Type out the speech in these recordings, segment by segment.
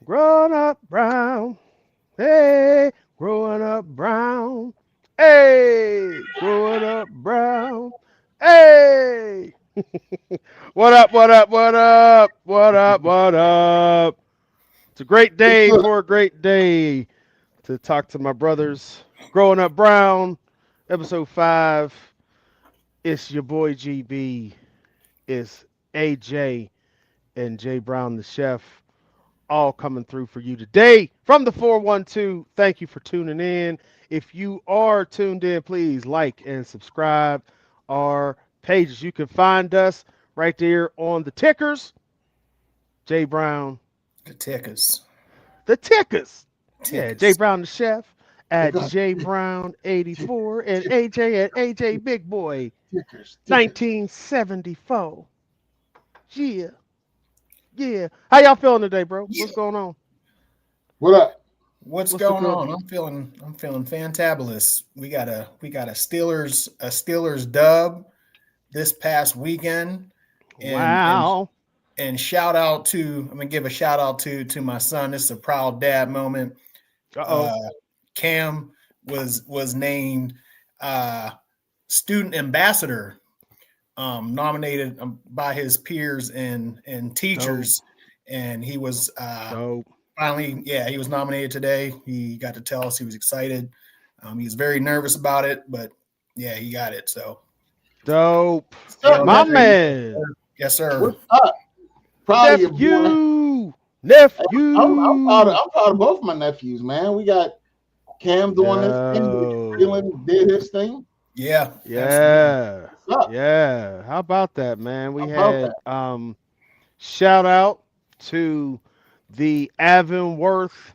Growing up brown. Hey, growing up brown. Hey, growing up brown. Hey. What up, what up, what up? What up, what up? It's a great What's day good? for a great day to talk to my brothers. Growing Up Brown, episode 5. It's your boy GB. It's AJ and Jay Brown, the chef, all coming through for you today from the 412. Thank you for tuning in. If you are tuned in, please like and subscribe our pages. You can find us right there on the tickers. Jay Brown, The tickers. the tickers. Yeah, Jay Tickers. Brown, the chef They at got J Brown tick- 84 and tick- AJ at AJ Big Boy tickers. 1974. Yeah, yeah. How y'all feeling today, bro? Yeah. What's going on? What up? What's What's the going good? on? I'm feeling fantabulous. We got a Steelers dub this past weekend. And Wow. and shout out to I'm gonna give a shout out to my son. This is a proud dad moment. Uh oh. Uh Cam was named student ambassador, nominated by his peers and Dope. teachers, and he was Dope. finally, yeah, he was nominated today. He got to tell us he was excited. He was very nervous about it, but yeah, he got it. So, Dope. What's up, yo, My nephew? man. yes, sir. What's up? Proud of you, boy. Nephew. I'm Nephew. proud of both my nephews, man. We got Cam doing his thing. Yo. Dylan did his thing. Yeah, absolutely. Yeah. What's up? Yeah. How about that, man? We How about had that? shout out to the Avonworth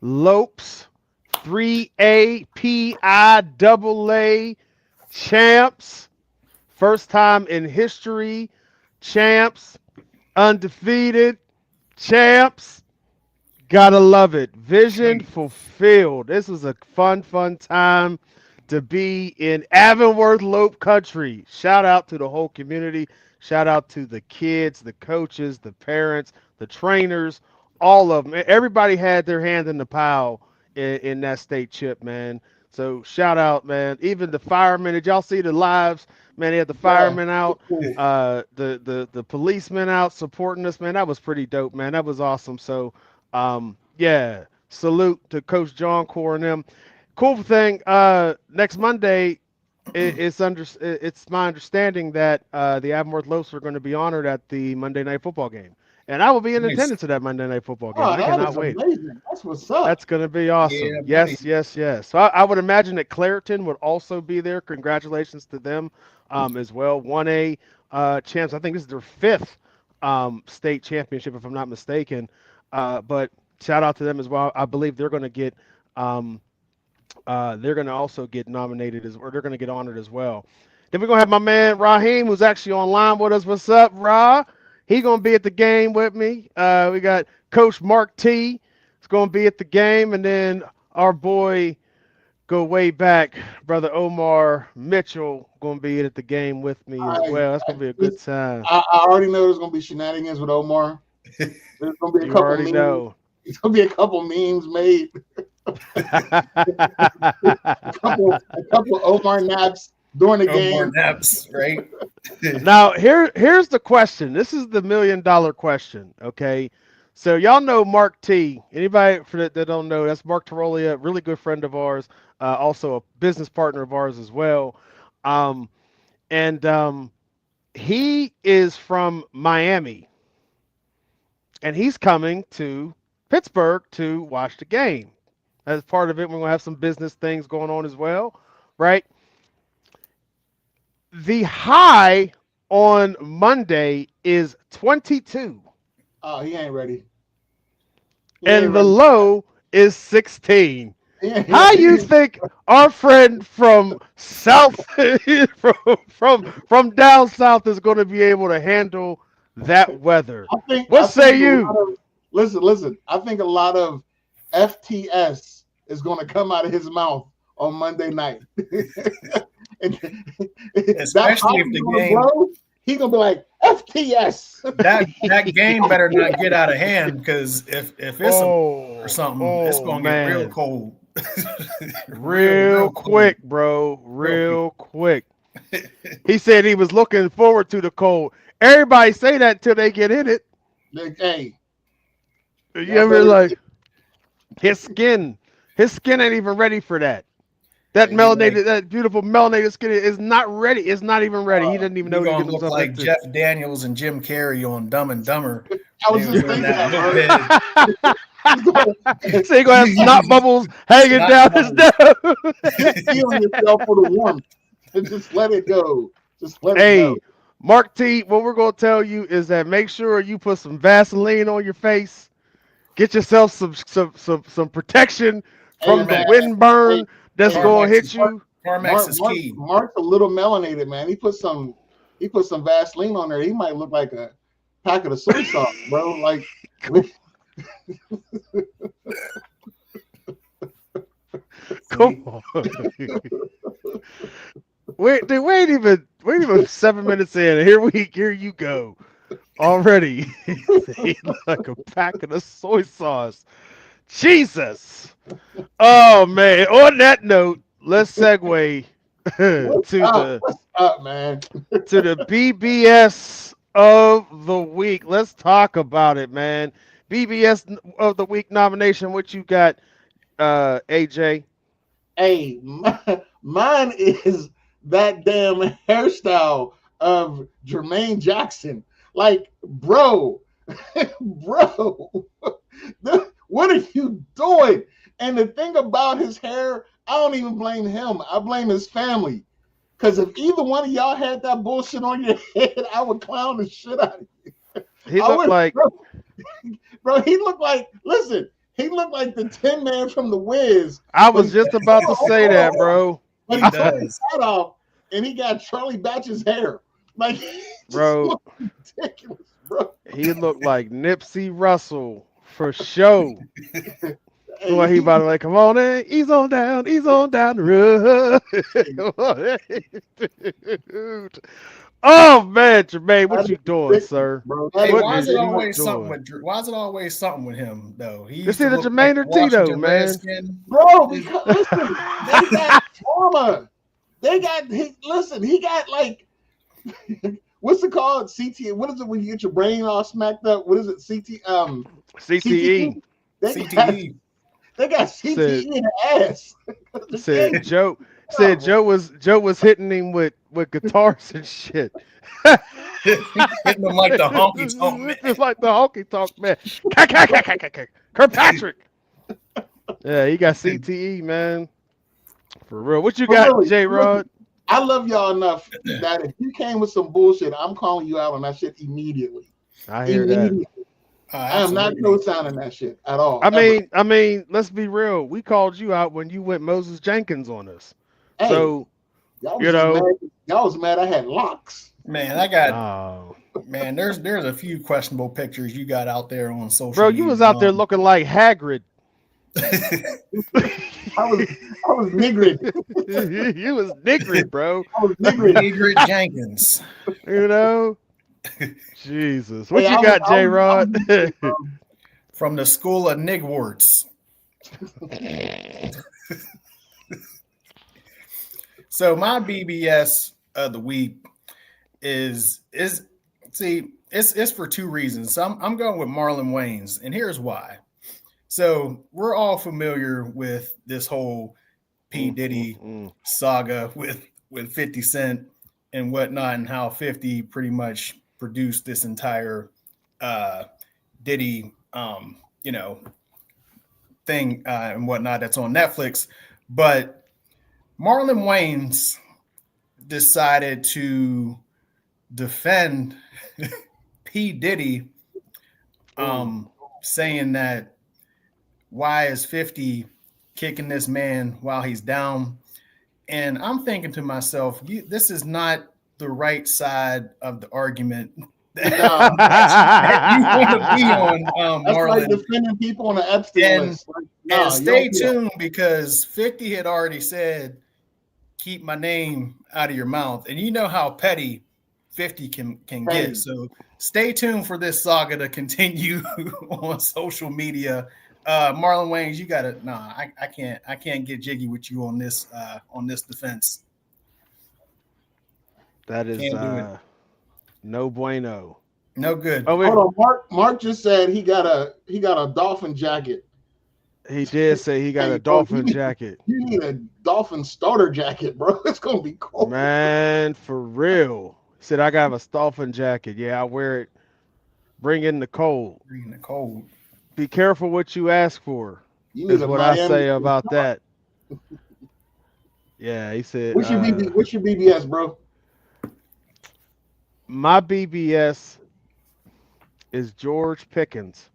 Lopes 3A PIAA champs. First time in history. Champs. Undefeated. Champs. Gotta love it. Vision Sweet. fulfilled. This was a fun time to be in Avonworth Lope country. Shout out to the whole community. Shout out to the kids, the coaches, the parents, the trainers, all of them. Everybody had their hand in the pile in that state chip, man. So shout out, man. Even the firemen. Did y'all see the lives? Man, they had the Yeah. firemen out, Cool. the policemen out supporting us, man. That was pretty dope, man. That was awesome. So yeah, salute to Coach John Core and them. Cool thing. Next Monday, it's my understanding that the Avonworth Lopes are going to be honored at the Monday Night Football game, and I will be in Nice. attendance of that Monday Night Football game. Oh, I that cannot is wait. amazing. That's what's up. That's going to be awesome. Yeah, buddy. Yes, yes, yes. So I would imagine that Clareton would also be there. Congratulations to them as well. 1A champs. I think this is their fifth state championship, if I'm not mistaken. But shout out to them as well. I believe they're going to get um, they're going to also get nominated or they're going to get honored as well. Then we're going to have my man Raheem, who's actually online with us. What's up, Ra? He going to be at the game with me. We got Coach Mark T. Is going to be at the game, and then our boy go way back, brother Omar Mitchell, going to be at the game with me as I, well. That's going to be a good time. I already know there's gonna be shenanigans with Omar. There's gonna be a You couple already memes. know. There's gonna be a couple memes made. A couple Omar naps during the No more game. naps, right? Now, here's the question. This is the $1,000,000 question. Okay, so y'all know Mark T. Anybody that don't know, that's Mark Tarolia, really good friend of ours, also a business partner of ours as well. Um, and he is from Miami, and he's coming to Pittsburgh to watch the game. As part of it, we're gonna have some business things going on as well, right? The high on Monday is 22, Oh, he ain't ready. He ain't and the ready. low is 16. He ain't, How he you ain't- think our friend from south, from down south, is going to be able to handle that weather? I think. What I say think a you? lot of. Listen. I think a lot of FTS is going to come out of his mouth on Monday night. And that Especially house if is the going to game blow. He's gonna be like FTS. That game better not get out of hand, because if it's or something, it's oh, gonna man. get real cold. real cold. quick, bro. Real quick. He said he was looking forward to the cold. Everybody say that till they get in it. Like, hey, You ever like his skin ain't even ready for that. That Yeah, melanated, that beautiful melanated skin is not ready. It's not even ready. He didn't even know You're what he gonna get look himself like into. Jeff Daniels and Jim Carrey on Dumb and Dumber. I was They just was in thinking that that, bro. little So you gonna have snot bubbles hanging Snot down his nose. Just feel yourself for the warmth and just let it go. Just let it Hey, go. Mark T, what we're gonna tell you is that make sure you put some Vaseline on your face. Get yourself some protection from Hey, the man. wind burn Hey, that's hey, gonna Carmex hit is- you. Carmex is key. Mark's a little melanated, man. He put some Vaseline on there. He might look like a packet of soy sauce, bro. Like Come on. Wait, dude, we ain't even 7 minutes in. Here you go. Already. He look like a packet of soy sauce. Jesus. Oh man. On that note, let's segue what's up, man? to the BBS of the week. Let's talk about it, man. BBS of the week nomination. What you got, AJ? Hey, mine is that damn hairstyle of Jermaine Jackson. Like, bro, bro, what are you doing? And the thing about his hair, I don't even blame him. I blame his family. Because if either one of y'all had that bullshit on your head, I would clown the shit out of you. He I looked would- like bro, he looked like, listen, he looked like the Tin Man from The Wiz. I was just about to say that, bro. But He he took does. his hat off and he got Charlie Batch's hair. Like, he just Bro. looked ridiculous, bro. He looked like Nipsey Russell for sure. Hey, Boy, he about to like, come on in, ease on down the road. Dude. Oh man, Jermaine, what you doing, sir? bro, Hey, What why is is it he always doing? something with Why is it always something with him though? He It's used to either look Jermaine or like the Tito, Washington man. Redskin. bro, because listen, they got trauma. They got he got like what's it called? CT. What is it when you get your brain all smacked up? What is it? CTE CTE. They got CTE in the ass. said Joe was hitting him with guitars and shit. Hitting him like the honky tonk man. Just like the honky tonk man. Kirkpatrick. Yeah, he got CTE, man. For real. What you For got, really, J Rod? I love y'all enough that if you came with some bullshit, I'm calling you out on that shit immediately. I hear that. Immediately. I am not co-signing that shit at all. I mean, let's be real. We called you out when you went Moses Jenkins on us. Hey, So y'all you was know- mad, y'all was mad I had locks. Man, I got oh. man. There's a few questionable pictures you got out there on social. Bro, you was out there looking like Hagrid. I was niggard. You was niggard, bro. I was niggard. Ingrid Jenkins. You know? Jesus. What Hey, you I got, was- J Rod? From the school of Nigwarts. So my BBS of the week is it's for two reasons. So I'm going with Marlon Wayans, and here's why. So we're all familiar with this whole P. Diddy saga with 50 Cent and whatnot, and how 50 pretty much produced this entire Diddy thing and whatnot that's on Netflix. But Marlon Wayans decided to defend P. Diddy, saying that why is 50 kicking this man while he's down? And I'm thinking to myself, this is not the right side of the argument that you want to be on, That's like Marlon. defending people on the Epstein And- list. Like, And you stay don't do that. tuned, because 50 had already said, keep my name out of your mouth. And you know how petty 50 can Hey. get. So stay tuned for this saga to continue on social media. Marlon Wayans, you gotta I can't get jiggy with you on this defense. That is Can't do it. no bueno. No good. Oh, wait. Hold on, Mark just said he got a dolphin jacket. He did say he got Hey, a bro, dolphin jacket. You need a dolphin starter jacket, bro. It's gonna be cold. Man, for real. He said I got a dolphin jacket. Yeah, I wear it. Bring in the cold. Bring the cold. Be careful what you ask for. You need Is a what I Miami say about that. Yeah, he said. What's your BBS, bro? My BBS is George Pickens.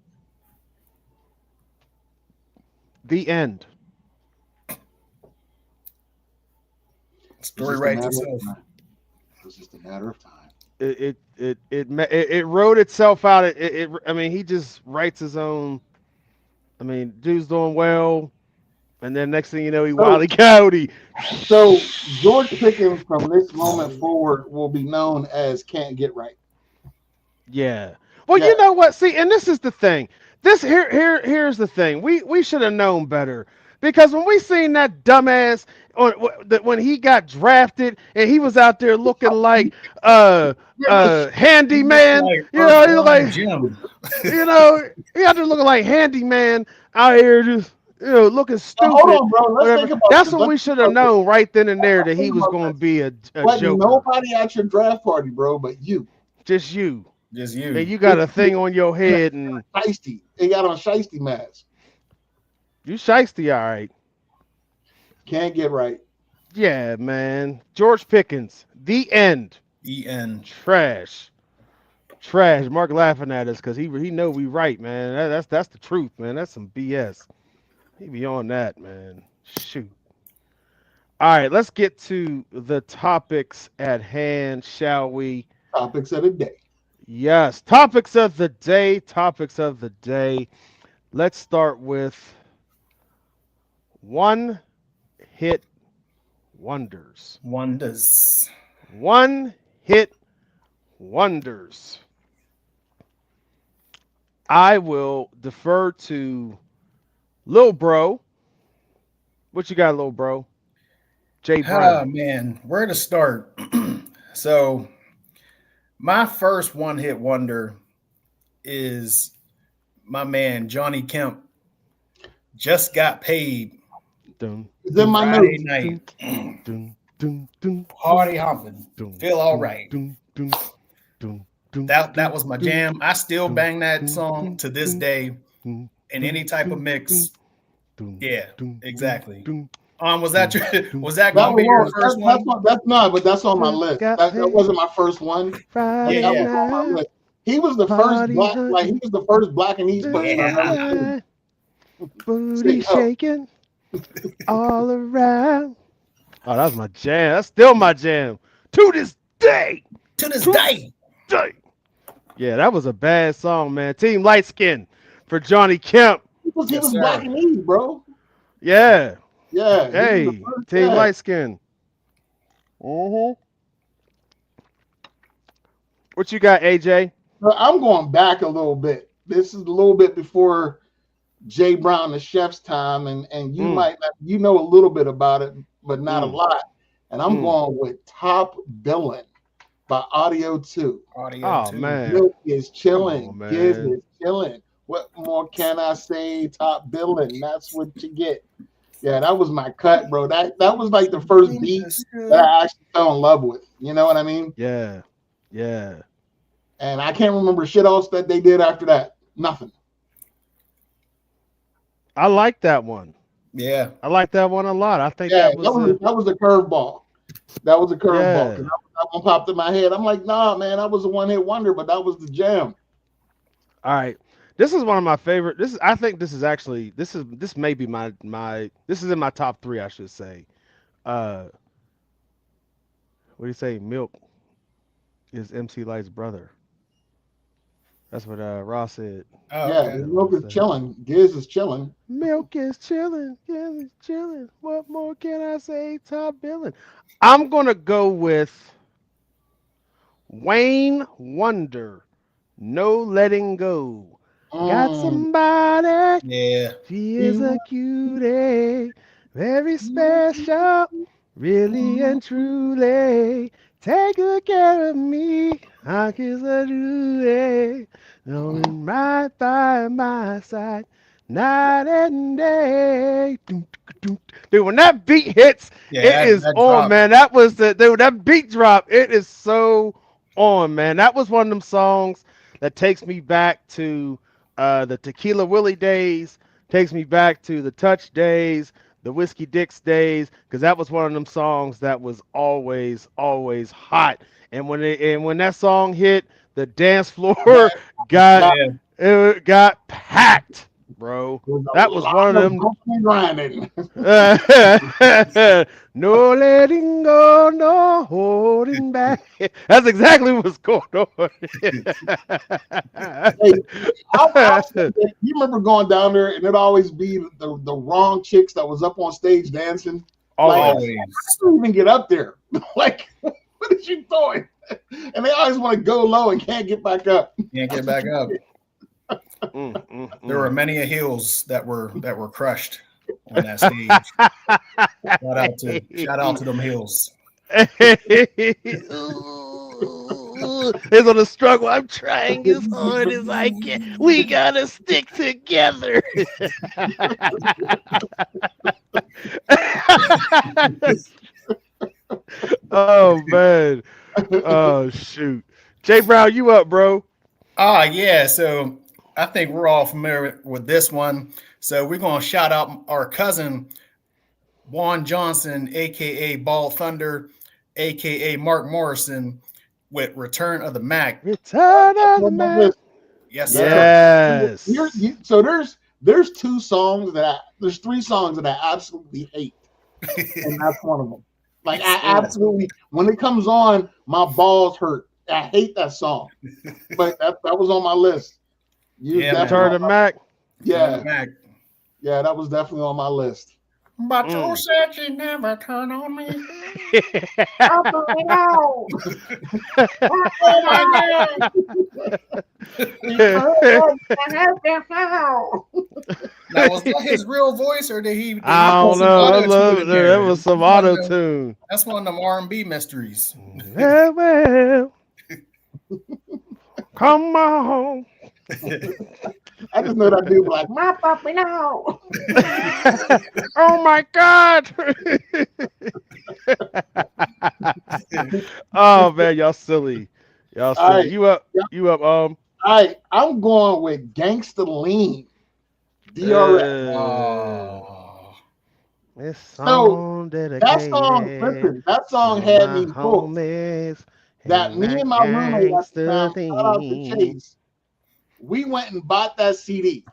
The end. Story writes itself. It's just a matter of time. It wrote itself out. I mean, he just writes his own. I mean, dude's doing well, and then next thing you know, he Wile E. Coyote. So George Pickens from this moment forward will be known as Can't Get Right. Yeah. Well, Yeah. you know what? See, and this is the thing. Here's the thing. We should have known better, because when we seen that dumbass when he got drafted and he was out there looking like handyman, Like, you know, he's like, Jim. you know, he out there looking like handyman out here just, you know, looking stupid. Hold on, bro. Let's whatever. think about That's this. what we should have known right then and there, that he was going to be a But joker. nobody at your draft party, bro, but you. Just you. Just you. And you got a thing on your head, and Shiesty. They got on Shiesty mask. you shiesty, all right. Can't get right. Yeah, man. George Pickens. The end. EN. Trash. Mark laughing at us because he know we right, man. That's the truth, man. That's some BS. He be on that, man. Shoot. All right, let's get to the topics at hand, shall we? Topics of the day. Yes, topics of the day. Topics of the day. Let's start with one hit wonders. Wonders. One hit wonders. I will defer to Lil Bro. What you got, Lil Bro? Jay Brown. Oh man, where to start? So my first one-hit wonder is my man Johnny Kemp. Just got paid. Dun, It's in my Friday notes. night. dun, dun, dun, Party hopping. dun, Feel all dun, right. dun, dun, dun, dun, That was my jam. I still dun, bang that dun, song dun, to this dun, day dun, in any type of mix. dun, Yeah, dun, exactly. dun, Was that your was that That gonna be your was- first that's one? that's not, but that's on my Just list. got That paid. wasn't my first one. But Friday Yeah. that was on my night. list. He was the Party first black, hunting. like he was the first black and East person I've ever seen. Yeah. Booty Say, oh. shaking all around. Oh, that was my jam. That's still my jam to this day. To this day. Yeah, that was a bad song, man. Team Light Skin for Johnny Kemp. He was Yes, sir. black and East, bro. Yeah. Yeah. he was Hey, the first Team guy. Light Skin. Mm-hmm. What you got, AJ? But I'm going back a little bit. This is a little bit before Jay Brown, the chef's time, and you might you know a little bit about it, but not a lot. And I'm going with Top Billin' by Audio 2. Audio Oh, too. man. Milk is chilling. Come on, Giz man. is chilling. What more can I say? Top Billin'. That's what you get. Yeah, that was my cut, bro. That was like the first beat that I actually fell in love with. You know what I mean? Yeah. Yeah. And I can't remember shit else that they did after that. Nothing. I like that one. Yeah. I like that one a lot. I think Yeah, that was a curveball. That was a curveball. Yeah. 'Cause that one popped in my head. I'm like, nah, man, that was a one-hit wonder, but that was the jam. all right. This is one of my favorite. I think this may be my this is in my top 3, I should say. What do you say? Milk is MC Light's brother. That's what Ross said. Oh, Yeah, okay. Milk is chilling. Giz is chilling. Milk is chilling. Giz is chilling. What more can I say? Top billing. I'm gonna go with Wayne Wonder, No Letting Go. Got Mm. somebody, Yeah. she is a cutie, very special, really and truly. Take good care of me, I kiss a duty, knowing right by my side, night and day. Dude, when that beat hits, Yeah, it is that on, drop. man. That was the dude. That beat drop, it is so on, man. That was one of them songs that takes me back to the Tequila Willie days, takes me back to the Touch days, the Whiskey Dicks days, because that was one of them songs that was always, always hot. And when that song hit, the dance floor got Yeah. it got packed, bro. There's a That was one lot of them. broken grinding. No letting go, no holding back. That's exactly what's going on. Hey, I'll say that, you remember going down there and it'd always be the wrong chicks that was up on stage dancing. Like, Always. I couldn't even get up there. Like, what is you doing? And they always want to go low and can't get back up. Can't get back up. There were Mm. many hills that were crushed on that stage. Shout out to them hills. It's on the struggle. I'm trying as hard as I can. We gotta stick together. Oh man. Oh shoot. Jay Brown, you up, bro? Yeah. So I think we're all familiar with this one. So we're gonna shout out our cousin Juan Johnson, aka Ball Thunder, aka Mark Morrison, with Return of the Mac. Return of the Mac. Yes, sir. Yes. So there's two songs there's three songs that I absolutely hate, and that's one of them. Like I absolutely, when it comes on, my balls hurt. I hate that song, but that was on my list. Return of the Mac. Yeah, Mac. yeah, that was definitely on my list. But you said you never turn on me. Oh my God. Now, was that his real voice, or did he? I don't know. I love it. That was some auto tune. That's one of them R&B mysteries. Yeah, well, come on. I just know that dude was like, my puppy now. Oh my God. Oh man, y'all silly. Y'all silly. Right. You up? You up? All right, I'm going with Gangsta Lean. DRX. Oh. This song dedicated. That song had me hooked. That me and my roommate at the time, shout out to Chase, we went and bought that CD.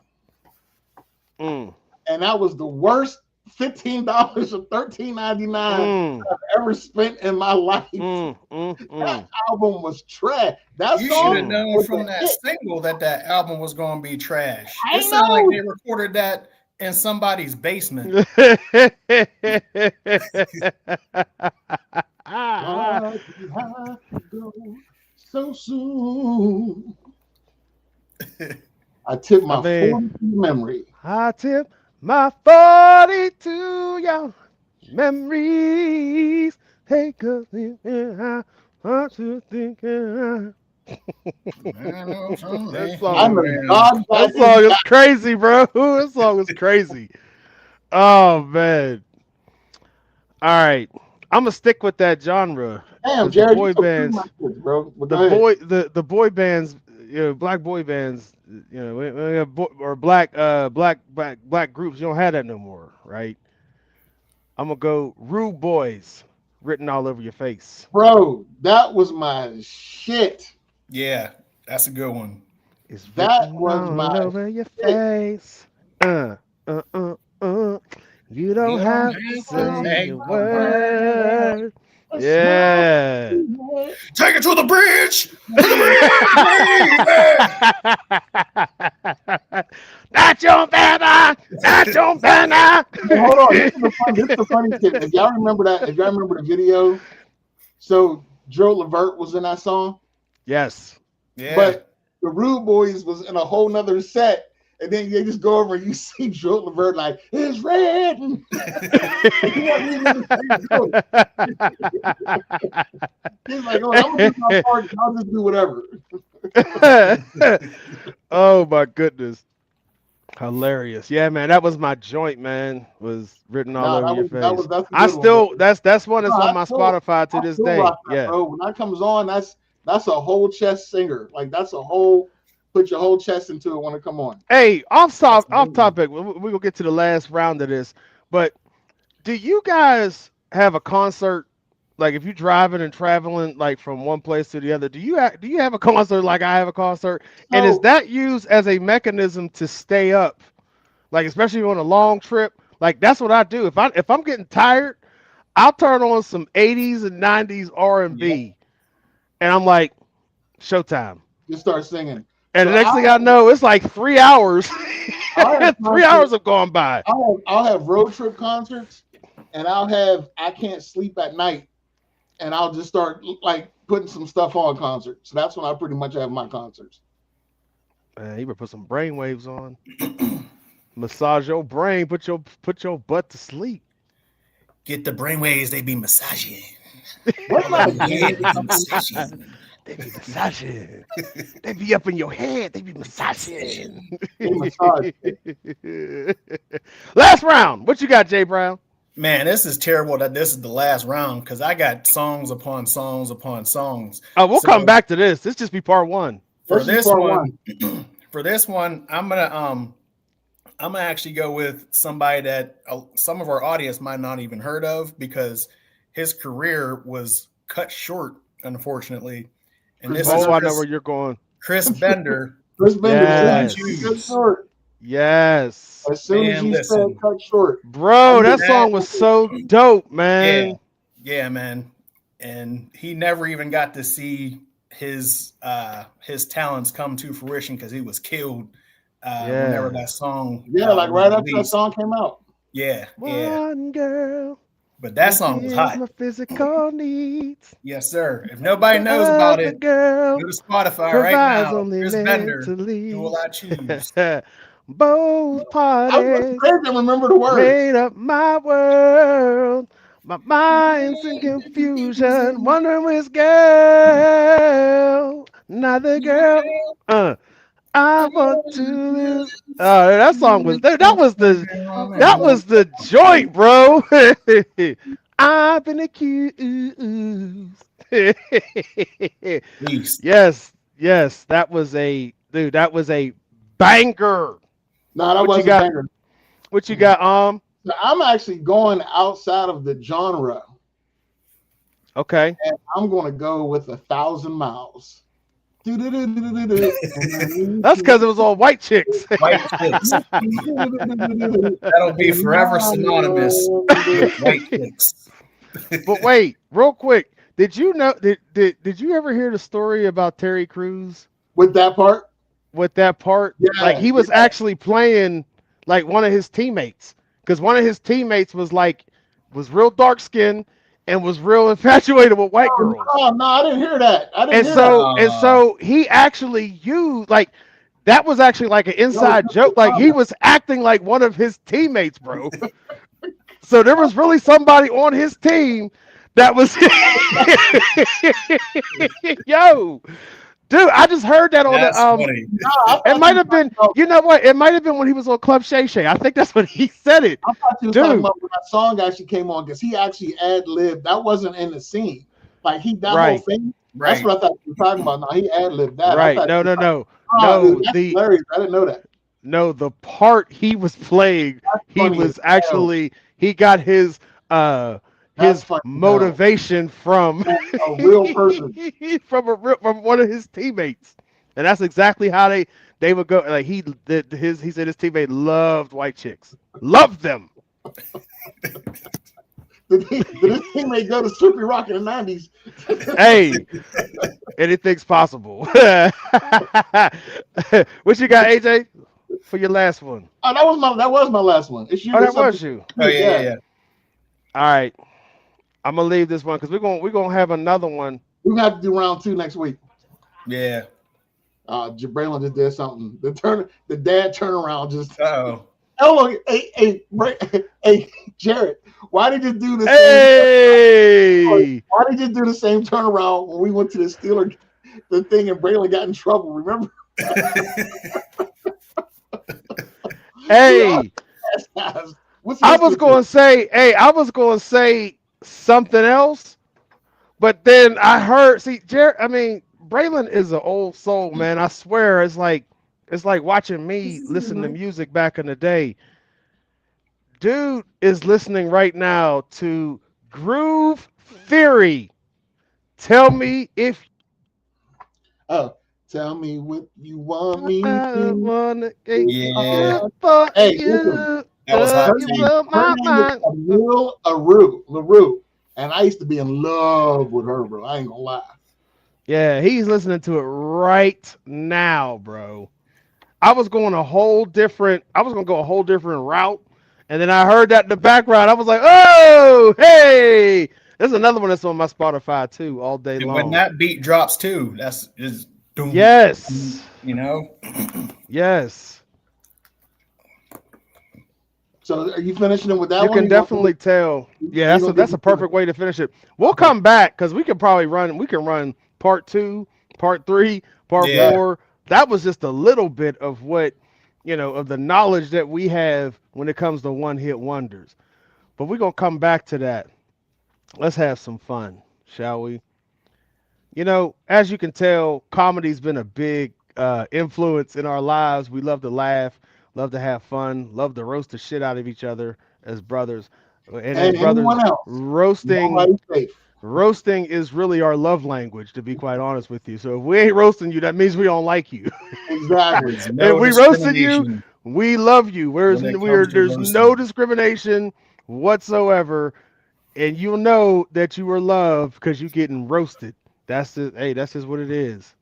And that was the worst $15 or $13.99 I've ever spent in my life. That album was trash. That You song should have known from that single that album was going to be trash. It sounded like they recorded that in somebody's basement. So soon. I tip my 40 memory. I tip my 40 to your memories. Take a look at how to think. That song is crazy, bro. That song is crazy. Oh man. All right. I'm gonna stick with that genre. Damn, Jared, boy bands, bro. The boy bands, black boy bands, or black groups. You don't have that no more, right? I'm gonna go Rude Boys, Written All Over Your Face. Bro, that was my shit. Yeah, that's a good one. It's that was all over your face. You don't have to say a word. Yeah. Take it to the bridge. Not your banner. Not your banner. Hold on. This is the funny thing. If y'all remember the video, so Joe Levert was in that song. Yes. Yeah. But the Rude Boys was in a whole nother set, and then they just go over and you see Joe Levert like, it's red. He's like, oh, I'm gonna do my part, I'll just do whatever. Oh my goodness. Hilarious. Yeah, man. That was my joint, man. Was written all over your face. That's I still one, that's one that's on my still, Spotify to this day. That, yeah. Bro. When that comes on, that's a whole chest singer. Like that's a whole put your whole chest into it when it come on. Hey, off topic. We're gonna get to the last round of this, but do you guys have a concert? Like if you're driving and traveling like from one place to the other, do you have a concert like I have a concert? And is that used as a mechanism to stay up? Like especially on a long trip? Like that's what I do. If I'm getting tired, I'll turn on some 80s and 90s R&B. And I'm like, showtime. You start singing. And so the next thing I know, it's like 3 hours. 3 hours have gone by. I'll have road trip concerts and I'll have I Can't Sleep at Night. And I'll just start like putting some stuff on concerts. So that's when I pretty much have my concerts. Man, you better put some brain waves on. Massage your brain, put your butt to sleep. Get the brain waves, they be massaging. They be massaging. They be up in your head. They be massaging. Last round. What you got, Jay Brown? Man, this is terrible that this is the last round because I got songs upon songs upon songs. Oh, we'll come back to this. This just be part one. For this one, I'm gonna actually go with somebody that some of our audience might not even heard of because his career was cut short, unfortunately. And this is I know where you're going. Chris Bender. Chris Bender. Yes. As soon as you said cut short. Bro, that song was so dope, man. Yeah, man. And he never even got to see his talents come to fruition because he was killed whenever that song. Yeah, like right after that song came out. Yeah. One girl. But that song was hot. My physical needs. Yes, sir. If nobody knows about it, go to Spotify right now. Chris Bender. Who will I choose? Both parties remember the words. Made up my world. My mind's in confusion. Wondering which girl. Neither girl. I want to live. That song was there. That was the joint, bro. I've been accused. Yes. That was a banger. No, that wasn't a banger. What you got, So I'm actually going outside of the genre. Okay. And I'm going to go with 1,000 Miles. That's because it was all white chicks. White chicks. That'll be forever synonymous with white chicks. But wait, real quick. Did you know did you ever hear the story about Terry Crews? With that part? Yeah, like he was actually playing like one of his teammates because one of his teammates was real dark skinned and was real infatuated with white girls. Oh no, I didn't hear that. And so he actually used that was actually like an inside joke. Like he was acting like one of his teammates, bro. So there was really somebody on his team that was yo. Dude, I just heard that on it might have been, you know what? It might have been when he was on Club Shay Shay. I think that's when he said it. I thought you were talking about when that song actually came on because he actually ad-libbed. That wasn't in the scene. Like whole thing. Right. That's what I thought you were talking about. No, he ad-libbed that. Right. No. Dude, that's hilarious. I didn't know that. No, the part he was playing, he got his motivation from a real person, from one of his teammates, and that's exactly how they would go. Like he said his teammate loved white chicks, loved them. Did his teammate go to Slippery Rock in the 90s? Hey, anything's possible. What you got, AJ, for your last one? Oh, that was my last one. It's you. Oh, that was you. Oh yeah. All right. I'm gonna leave this one because we're gonna have another one. We're gonna have to do round 2 next week. Yeah. Braylon just did something. The dad turnaround just. Oh. Oh, hey, Jared, why did you do the same? Hey, Why did you do the same turnaround when we went to the Steeler the thing and Braylon got in trouble? Remember? hey. I was going to say something else, but then I heard. See, Jared. I mean, Braylon is an old soul, man. I swear, it's like watching me listen to music back in the day. Dude is listening right now to Groove Theory. Tell me if Tell me what you want me I to. wanna Yeah. for Hey, you. listen, That was hot. You Take. blow her my name is mind. Emile LaRue, and I used to be in love with her, bro. I ain't gonna lie. Yeah, he's listening to it right now, bro. I was going a whole different. I was gonna go a whole different route, and then I heard that in the background. I was like, "Oh, hey!" There's another one that's on my Spotify too, all day And long. when that beat drops too, that's just doom. Yes, You know. yes. So, are you finishing it with that You one? can definitely tell. Yeah, you gonna that's do- a perfect way to finish it. We'll come back because we can probably run. We can run part 2, part 3, part Yeah. 4. That was just a little bit of what of the knowledge that we have when it comes to one-hit wonders. But we're gonna come back to that. Let's have some fun, shall we? As you can tell, comedy's been a big influence in our lives. We love to laugh, love to have fun, love to roast the shit out of each other as brothers. And as And brothers, anyone else? Nobody's safe. roasting is really our love language, to be quite honest with you. So if we ain't roasting you, that means we don't like you. Exactly. There's no If we roasted you, discrimination we love you. when it comes to There's roasting. no discrimination whatsoever, and you'll know that you were loved because you're getting roasted. That's just that's just what it is.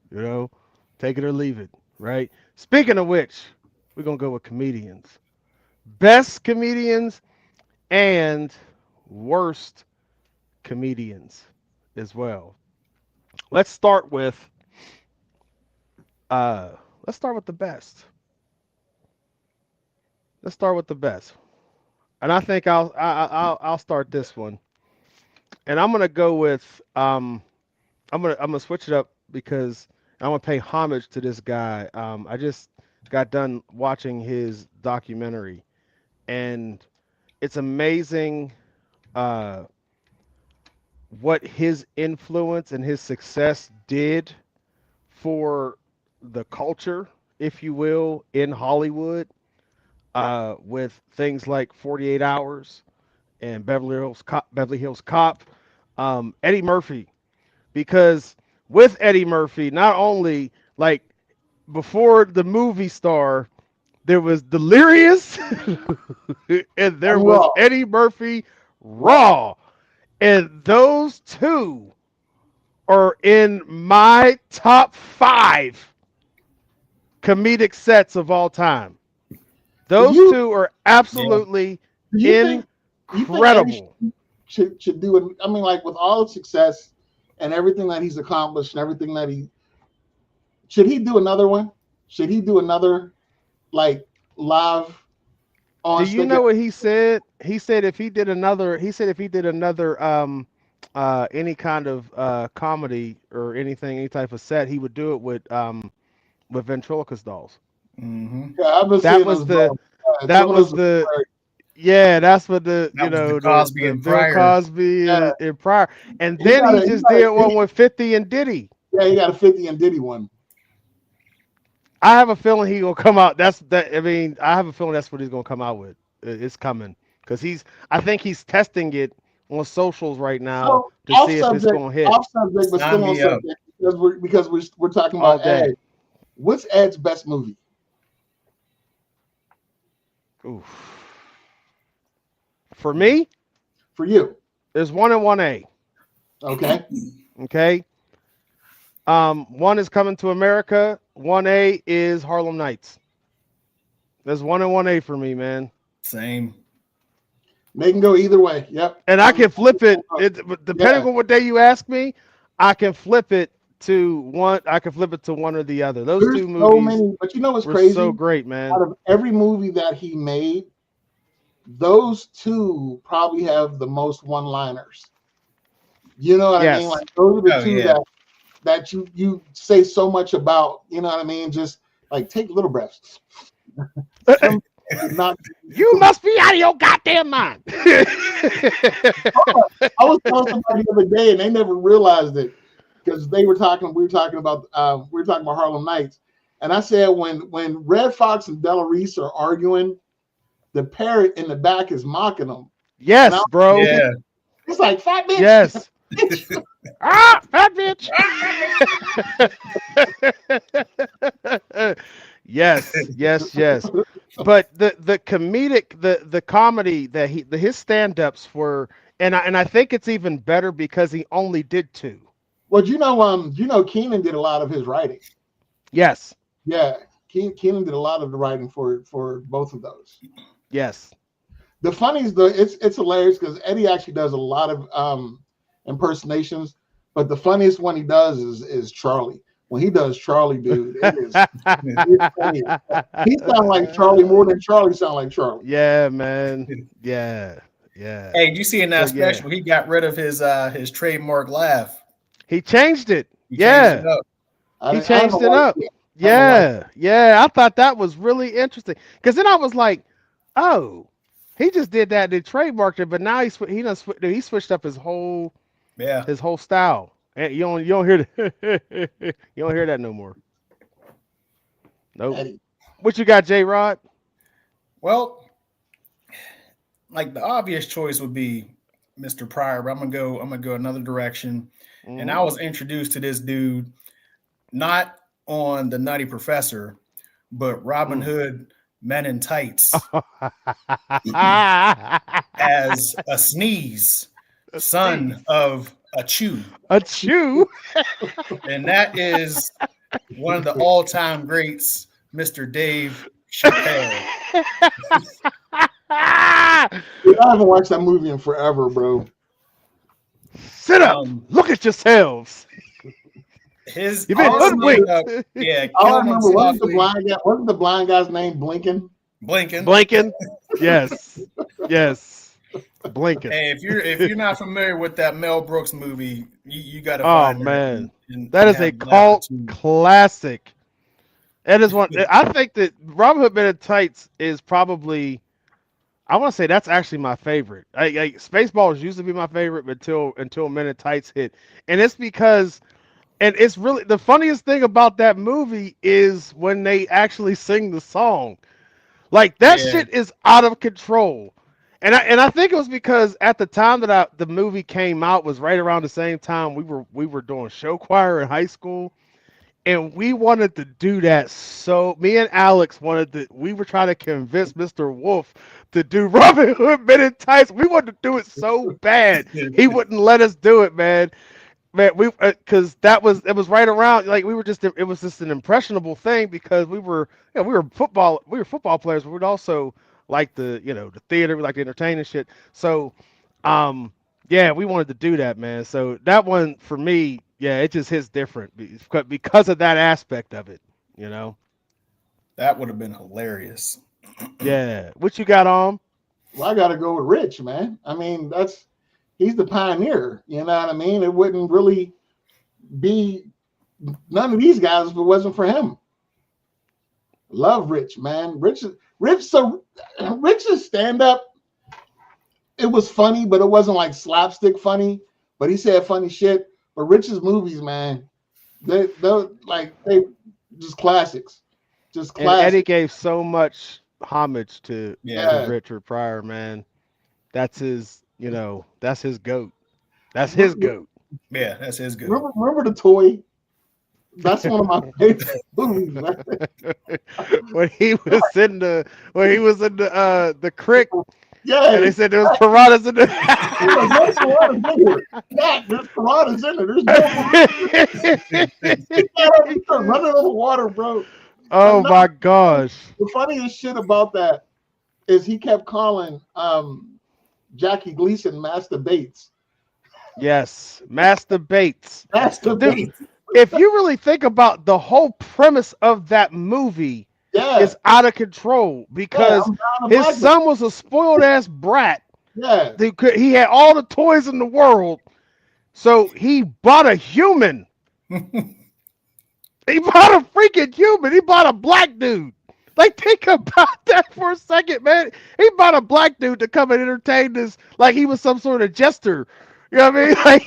Take it or leave it, right? Speaking of which, we're gonna go with comedians, best comedians and worst comedians as well. Let's start with the best. Let's start with the best, and I think I'll start this one, and I'm gonna go with I'm gonna switch it up because I want to pay homage to this guy. I just got done watching his documentary, and it's amazing uh, what his influence and his success did for the culture, if you will, in Hollywood, with things like 48 Hours and Beverly Hills Cop, Eddie Murphy, because with Eddie Murphy, not only like before the movie star, there was Delirious and there was Raw. Eddie Murphy Raw. And those two are in my top 5 comedic sets of all time. Those two are absolutely Do you think incredible. Eddie should do it? I mean, like with all the success and everything that he's accomplished and everything that should he do another one? Should he do another like live on Do you know what he said? He said if he did another any kind of comedy or any type of set, he would do it with ventriloquist dolls. Mm-hmm. Yeah, I've been That seeing was those, the some that of was those the are- yeah, that's what the That was the Cosby the and Bill Pryor. Cosby Yeah. and Pryor. And He then got he a- he just got a- did one with 50 and Diddy. yeah, he got a 50 and Diddy one. I have a feeling he gonna come out. I mean, I have a feeling that's what he's gonna come out with. It's coming because I think he's testing it on socials right now So to see if it's gonna hit off subject, but Sign still on me up. subject because we're talking all about day. Ed. What's Ed's best movie Oof. For me, for you? there's 1 and 1A. Okay, Okay. 1 is Coming to America. 1A is Harlem Nights. There's 1 and 1A for me, man. Same. they can go either way. Yep. And I can flip it. Depending on what day you ask me, I can flip it to one. I could flip it to one or the other. Those There's two so movies many, but you know what's were crazy? so great, man. Out of every movie that he made, those two probably have the most one-liners. You know what I mean? Yes. Like those are the Oh, two yeah. that you say so much about. You know what I mean? Just like take little breaths. Not. You must be out of your goddamn mind. I was telling somebody the other day, and they never realized it because they were talking. We were talking about Harlem Nights, and I said when Red Fox and Della Reese are arguing, the parrot in the back is mocking them. Yes, bro. Yeah. It's like fat bitch. Yes. Ah, fat bitch. Yes. But the comedic, the comedy that his stand-ups were, and I think it's even better because he only did two. Well, you know, Keenan did a lot of his writing. Yes. Yeah, Keenan did a lot of the writing for both of those. Yes. The funniest though, it's hilarious because Eddie actually does a lot of impersonations, but the funniest one he does is Charlie. When he does Charlie, dude, it's funny. He sounds like Charlie more than Charlie sound like Charlie. Yeah, man. Yeah. Hey, did you see in that So, yeah. special? He got rid of his trademark laugh. He changed it. He Yeah. changed it up. He changed it up. Yeah. I thought that was really interesting because then I was like, oh, he just did that. They trademarked it, but now he switched up his whole style. And you don't hear you don't hear that no more. Nope. Eddie. What you got, J Rod? Well, like the obvious choice would be Mr. Pryor, but I'm gonna go another direction. And I was introduced to this dude not on the Nutty Professor, but Robin Hood Men in Tights as a Sneeze, son of a Chew. A Chew. And that is one of the all-time greats, Mr. Dave Chappelle. I haven't watched that movie in forever, bro. Sit up. Look at yourselves. You've been hoodwinked. Yeah. I remember wasn't the blind guy's name Blinken? Blinken. Yes. Blinken. Hey, if you're not familiar with that Mel Brooks movie, you got to Oh find man, it. that is a cult classic. That is one. I think that Robin Hood Men in Tights is probably. I want to say that's actually my favorite. Spaceballs used to be my favorite, but until Men in Tights hit, and it's because, and it's really the funniest thing about that movie is when they actually sing the song, like that shit is out of control. And I think it was because at the time that the movie came out was right around the same time we were doing show choir in high school, and we wanted to do that. So me and Alex we were trying to convince Mr. Wolf to do Robin Hood Men in Tights. We wanted to do it so bad, he wouldn't let us do it, man. We because it was right around like it was just an impressionable thing because we were football players, but we'd also like the theater, we like the entertaining shit. So we wanted to do that, man. So that one for me, it just hits different because of that aspect of it, That would have been hilarious. Yeah. What you got on? Well, I gotta go with Rich, man. I mean, he's the pioneer, you know what I mean? It wouldn't really be none of these guys if it wasn't for him. Love Rich, man. Rich's stand-up, it was funny, but it wasn't like slapstick funny. But he said funny shit. But Rich's movies, man, they're just classics. Just classics. And Eddie gave so much homage to Richard Pryor, man. That's his, that's his goat. That's his goat. Yeah, that's his goat. Remember The Toy? That's one of my favorite movies, man. when he was in the creek. Yeah. And they said there was piranhas in there. There's piranhas in there. There's no running over water, bro. Oh my gosh. The funniest shit about that is he kept calling Jackie Gleason Master Bates. Yes, Master Bates. Master Bates. if you really think about the whole premise of that movie, Yeah, is out of control because I'm down to his black. son was a spoiled ass brat. Yeah, He had all the toys in the world, so he bought a human. He bought a freaking human. He bought a black dude. Like, think about that for a second, man. He bought a black dude to come and entertain this, like he was some sort of jester. You know what I mean? Like,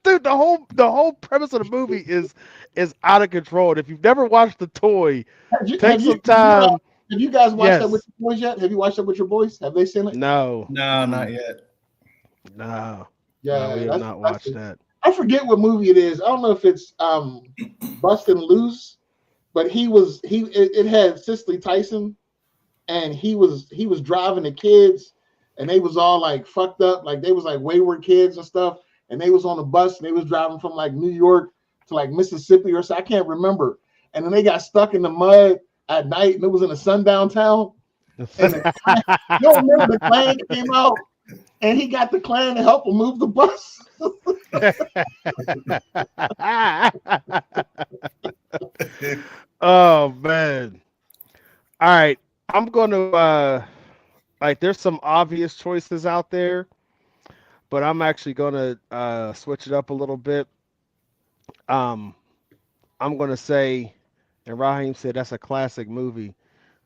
dude, the whole premise of the movie is out of control. And if you've never watched The Toy, take some time. Have you guys watched that with Yes. your boys yet? Have you watched that with your boys? Have they seen it? No, No, not yet. no, Yeah, we have that's- not that's watched it. that. I forget what movie it is. I don't know if it's Bustin' Loose, but it had Cicely Tyson, and he was driving the kids, and they was all like fucked up, like they was like wayward kids and stuff, and they was on the bus and they was driving from like New York to like Mississippi or so, I can't remember, and then they got stuck in the mud at night, and it was in a sundown town. And you don't remember the Klan came out, and he got the Klan to help him move the bus. Oh man. All right. I'm gonna like there's some obvious choices out there, but I'm actually gonna switch it up a little bit. I'm gonna say, and Raheem said that's a classic movie,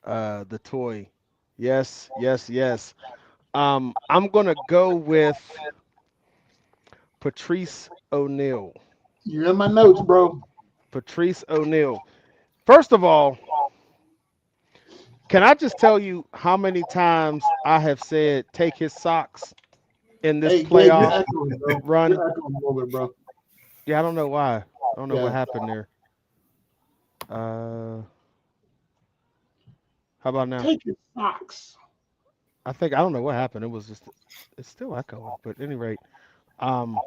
The Toy. Yes, yes, yes. I'm gonna go with Patrice O'Neal. You're in my notes, bro. Patrice O'Neal. First of all, can I just tell you how many times I have said take his socks in this Hey, Gabe, playoff you're echoing, bro. run? You're echoing a little bit, bro. Yeah, I don't know why. I don't know Yeah. what happened there. How about now? Take your socks. I don't know what happened. It was just it's still echoing, but at any rate, hold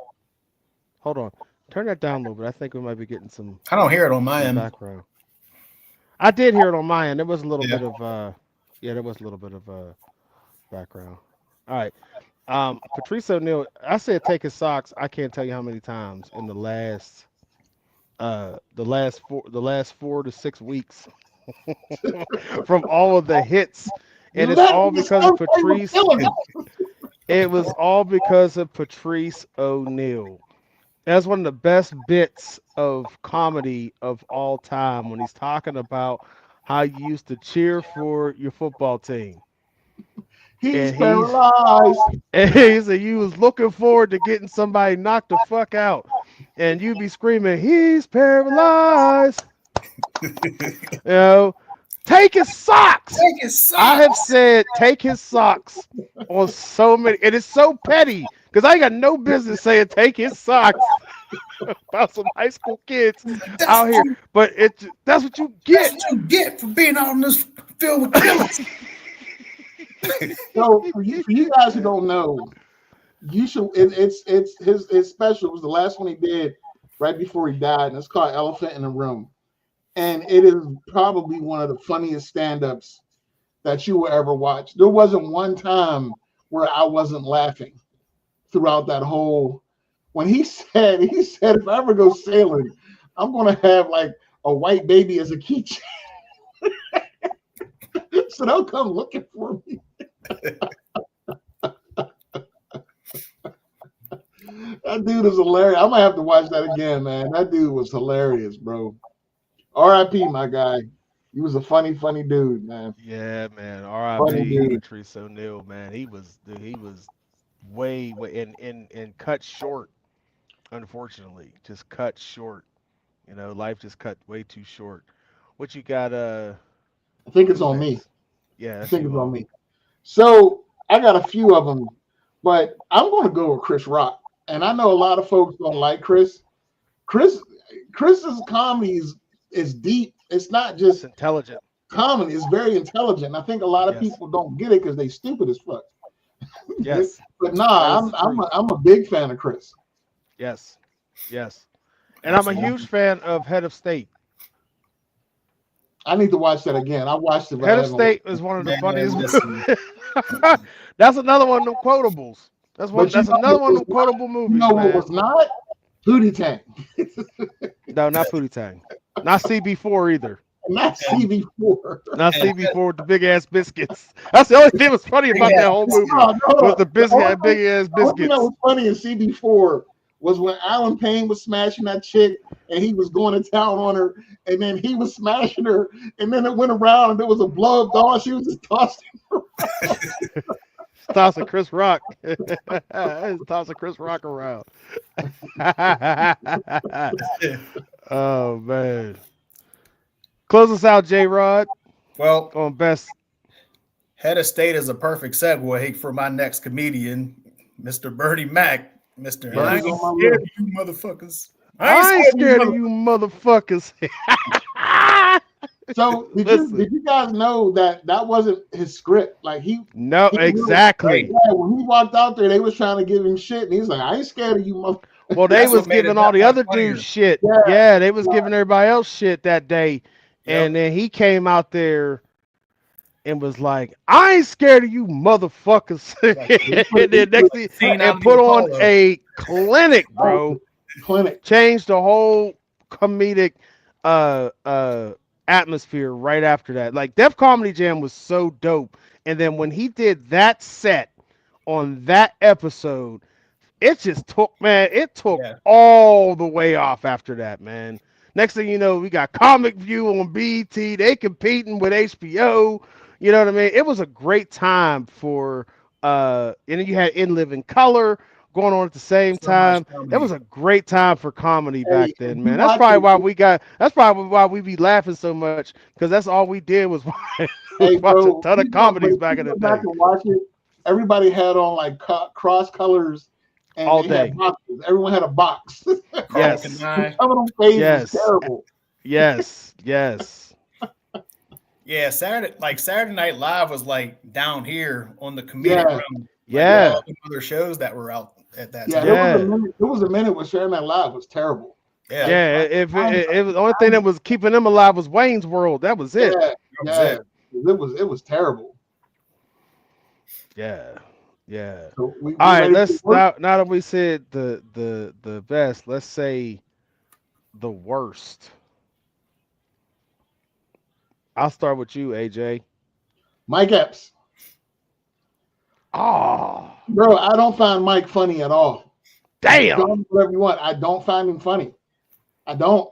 on. Turn that down a little bit. I think we might be getting some I don't hear it on my end. background. I did hear it on my end. There was a little Yeah. bit of there was a little bit of background. All right. Patrice O'Neal, I said take his socks. I can't tell you how many times in the last 4 to 6 weeks from all of the hits. And it's all because of Patrice. It was all because of Patrice O'Neal. That's one of the best bits of comedy of all time when he's talking about how you used to cheer for your football team. He's paralyzed. And he said you was looking forward to getting somebody knocked the fuck out. And you be screaming, he's paralyzed. Take his socks. Take his socks. I have said take his socks on so many, and it's so petty because I ain't got no business saying take his socks about some high school kids out here. But that's what you get. That's what you get for being out in this field with killers. So for you guys who don't know, you should. It's his special. It was the last one he did right before he died, and it's called Elephant in the Room. And it is probably one of the funniest stand-ups that you will ever watch. There wasn't one time where I wasn't laughing throughout that whole. When he said, if I ever go sailing, I'm gonna have like a white baby as a keychain. So they'll come looking for me. That dude is hilarious. I might have to watch that again, man. That dude was hilarious, bro. R.I.P. my guy. He was a funny dude, man. Yeah, man. Funny R.I.P. dude. Patrice O'Neal, man. He was way and cut short. Unfortunately, just cut short. Life just cut way too short. What you got? I think it's on me. Yeah, I that's think you it's on all. me. So I got a few of them, but I'm going to go with Chris Rock. And I know a lot of folks don't like Chris. Chris's comedy is deep. It's not It's just intelligent. comedy. It's very intelligent. I think a lot of Yes. people don't get it because they stupid as fuck. Yes, But nah, That is the I'm a big fan of Chris. yes, yes. And I'm a huge fan of Head of State. I need to watch that again. I watched it. But Head I of haven't State is one of the Man, funniest listen. movies. That's another one of them quotables. That's But another one of them quotable You movies, know what man. was not? Pootie Tang. No, not Pootie Tang. Not CB4 either. Not CB4. Not CB4 with the big ass biscuits. That's the only thing that was funny about that whole movie. No, Was the big ass The only thing that biscuits. was funny in CB4 was when Alan Payne was smashing that chick and he was going to town on her, and then he was smashing her, and then it went around and there was a blow up doll. She was just tossing Tossing Chris Rock. Tossing Chris Rock around. Oh man. Close us out, J Rod. Well, On best. head of state is a perfect segue for my next comedian, Mr. Bernie Mac. Mr. I ain't scared of you motherfuckers. I ain't scared of you motherfuckers. So did you guys know that wasn't his script? Like No, exactly. when he walked out there, they was trying to give him shit, and he's like, "I ain't scared of you, mother." Well, they That's was what made giving it all the that other much funnier. dudes shit. Yeah. Yeah, they was giving everybody else shit that day. Yep. And then he came out there and was like, I ain't scared of you motherfuckers. And then next thing, Scene out and of put the on Apollo. a clinic, bro. Clinic. Changed the whole comedic atmosphere right after that. Like Def Comedy Jam was so dope. And then when he did that set on that episode, it just took, man, it took Yeah. all the way off after that, man. Next thing you know, we got Comic View on BET. They competing with HBO. You know what I mean? It was a great time for and then you had In Living Color going on at the same So much time. comedy. It was a great time for comedy back Hey, then, you man. That's watch probably it- why we be laughing so much, because that's all we did was watch Hey, a bro, ton of you comedies go back in the back day. and watch it. Everybody had on like cross colors, and All they day. had boxes. Everyone had a box. Yes. Carl Kanai. Some of them faces Yes. was terrible. Yes, yes. Yeah, Saturday Night Live was like down here on the comedic Yeah. realm. Like, Yeah. with all the other shows that were out at that Yeah, time. Yeah. there was a minute where Saturday Night Live was terrible. Yeah, Yeah, if it was the only thing that was keeping them alive was Wayne's World. That was it. Yeah, that was yeah. it. It was terrible. Yeah, yeah. So we All right, ready let's to work? now that we said the best, let's say the worst. I'll start with you, AJ. Mike Epps. Oh, Bro, I don't find Mike funny at all. damn. Don't whatever you want. I don't find him funny. I don't.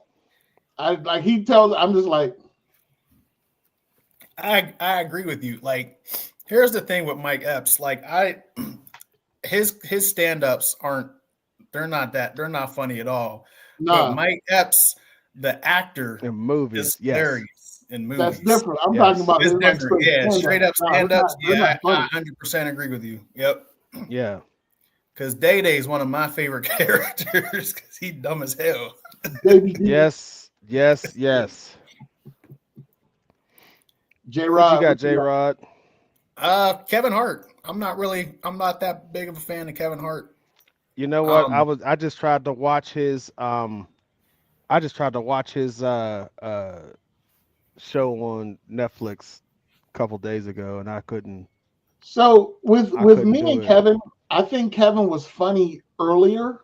He tells. I'm just like, I agree with you. Like, here's the thing with Mike Epps. Like, his stand-ups they're not funny at all. nah, But Mike Epps, the actor, In movies, is yes. hilarious in movies. that's different. I'm Yes. talking about It's his, like, different. Yeah, stand-up. straight up Nah, they're stand-ups. not- they're Yeah, not funny. I 100% agree with you. Yep. Yeah. Because Day Day is one of my favorite characters because he's dumb as hell. Baby D, Yes, yes, yes. J What Rod. you got, J Rod? Kevin Hart. I'm not that big of a fan of Kevin Hart. You know what? I just tried to watch his show on Netflix a couple days ago, and I couldn't. So with couldn't me do and it. Kevin, I think Kevin was funny earlier.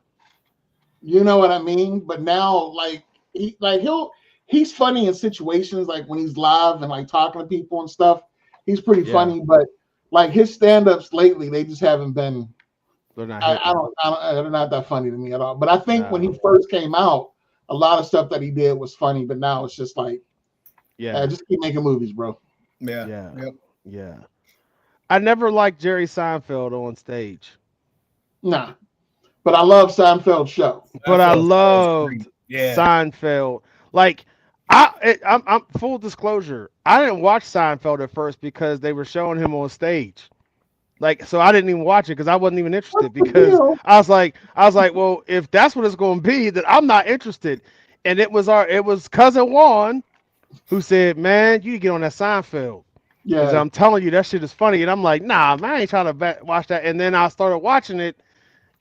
You know what I mean? But now, like he's funny in situations like when he's live and like talking to people and stuff. He's pretty Yeah. funny, but like his stand-ups lately, they just haven't been. They're not. I hitting. don't. They're not that funny to me at all. But I think when No. he first came out, a lot of stuff that he did was funny. But now it's just like, Yeah, just keep making movies, bro. Yeah. Yeah. Yep. yeah. I never liked Jerry Seinfeld on stage, Nah, but I love Seinfeld's show. but I Seinfeld's loved great. Yeah. Seinfeld. Like I'm full disclosure. I didn't watch Seinfeld at first because they were showing him on stage. Like, so I didn't even watch it because I wasn't even interested, What's the because deal? I was like, well, if that's what it's going to be, then I'm not interested. And it was cousin Juan who said, man, you need to get on that Seinfeld. Because Yeah, I'm telling you, that shit is funny. And I'm like, nah, man, I ain't trying to watch that. And then I started watching it.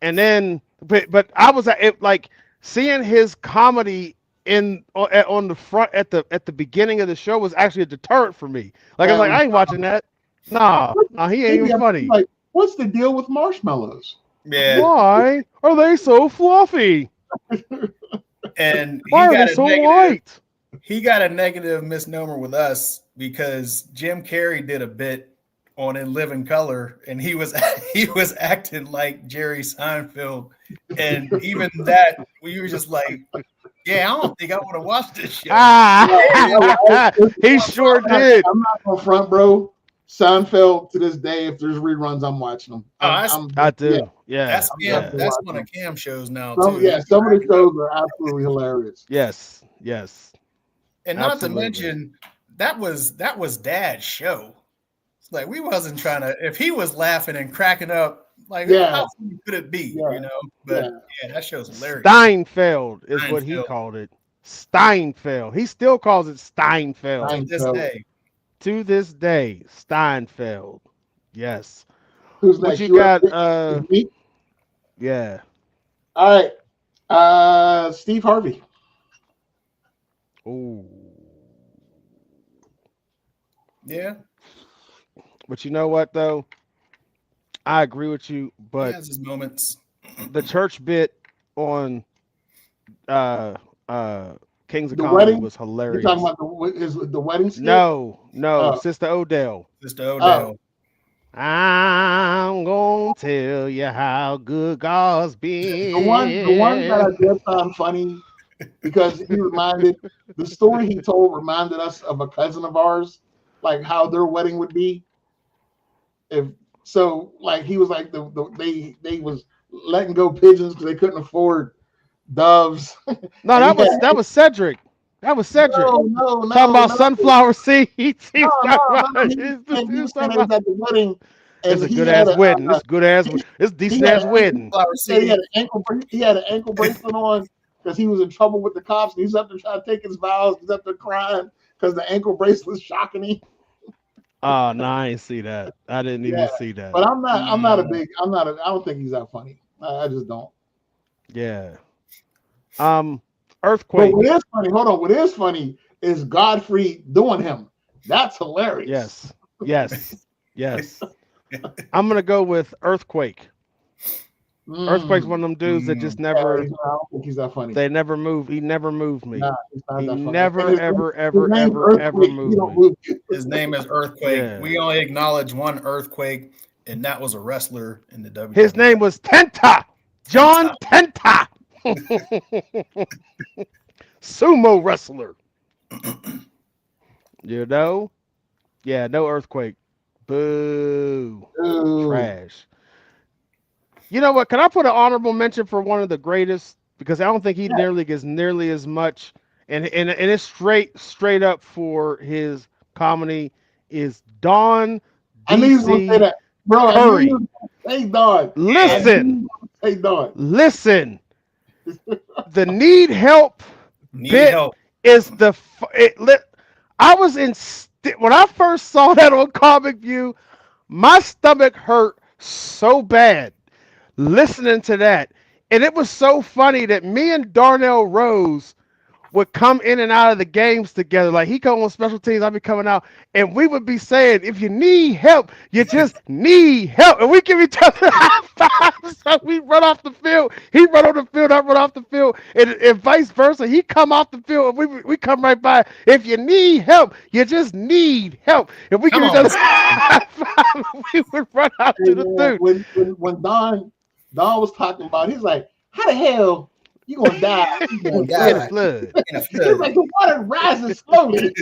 And then, but I was like seeing his comedy on the front at the beginning of the show was actually a deterrent for me. Like, I was like, I ain't watching that. Nah, he ain't even funny. Like, what's the deal with marshmallows? Yeah. Why are they so fluffy? And Why are they so white? He got a negative misnomer with us because Jim Carrey did a bit on In Living Color, and he was acting like Jerry Seinfeld, and even that we were just like, yeah, I don't think I want to watch this show. He sure did. I'm not gonna front, bro. Seinfeld to this day, if there's reruns, I'm watching them. I do. Yeah. That's one of Cam's shows now too. Yeah, some of the shows are absolutely hilarious. Yes. And not to mention that was Dad's show. It's like we wasn't trying to. If he was laughing and cracking up, like how funny could it be? You know. But that show's hilarious. Steinfeld is what he called it. Steinfeld. He still calls it Steinfeld. To this day, Steinfeld. Yes. Who's what next? You got? Yeah. All right. Steve Harvey. Ooh. Yeah. But you know what though? I agree with you, but he has his moments. The church bit on Kings of the Comedy wedding? was hilarious. You're talking about the wedding skit? No, Sister Odell. I'm gonna tell you how good God's been. The one that I did find funny because the story he told reminded us of a cousin of ours, like how their wedding would be. He was like they was letting go pigeons because they couldn't afford doves. No, that was Cedric. That was Cedric. No. Talking about sunflower seeds. He was at the wedding. It's a good ass wedding. It's good ass. It's decent ass wedding. He had an ankle bracelet on because he was in trouble with the cops. And he's up there trying to take his vows. He's up there crying because the ankle bracelet's shocking him. Oh no, I didn't see that. I didn't even see that. But I don't think he's that funny. I just don't. Yeah. Earthquake. But what is funny? Hold on. What is funny is Godfrey doing him. That's hilarious. Yes. I'm gonna go with Earthquake. Earthquake's one of them dudes that just never. I don't think he's that funny. They never move. He never moved me. Nah, he's not he that funny. never, ever moved me. His name is Earthquake. Yeah. We only acknowledge one Earthquake, and that was a wrestler in the WWE. His name was Tenta. John Tenta. Sumo wrestler. You know? Yeah, no Earthquake. Boo. Ooh. Trash. You know what? Can I put an honorable mention for one of the greatest? Because I don't think he nearly gets nearly as much. And it's straight up for his comedy is Don I knew you were going to say that. Bro, Curry. Hey, Don. Listen. Hey, Don. Listen. The need help is I was in when I first saw that on Comic View, my stomach hurt so bad listening to that. And it was so funny that me and Darnell Rose would come in and out of the games together. Like he come on special teams, I'd be coming out, and we would be saying, if you need help, you just need help. And we give each other high fives. So we run off the field. He run on the field, I run off the field, and vice versa. He come off the field, and we come right by. If you need help, you just need help. And we give each other high fives. We would run out to the dude. When Don was talking about, he's like, how the hell you gonna die? You gonna die in a flood. He's like, the water rises slowly.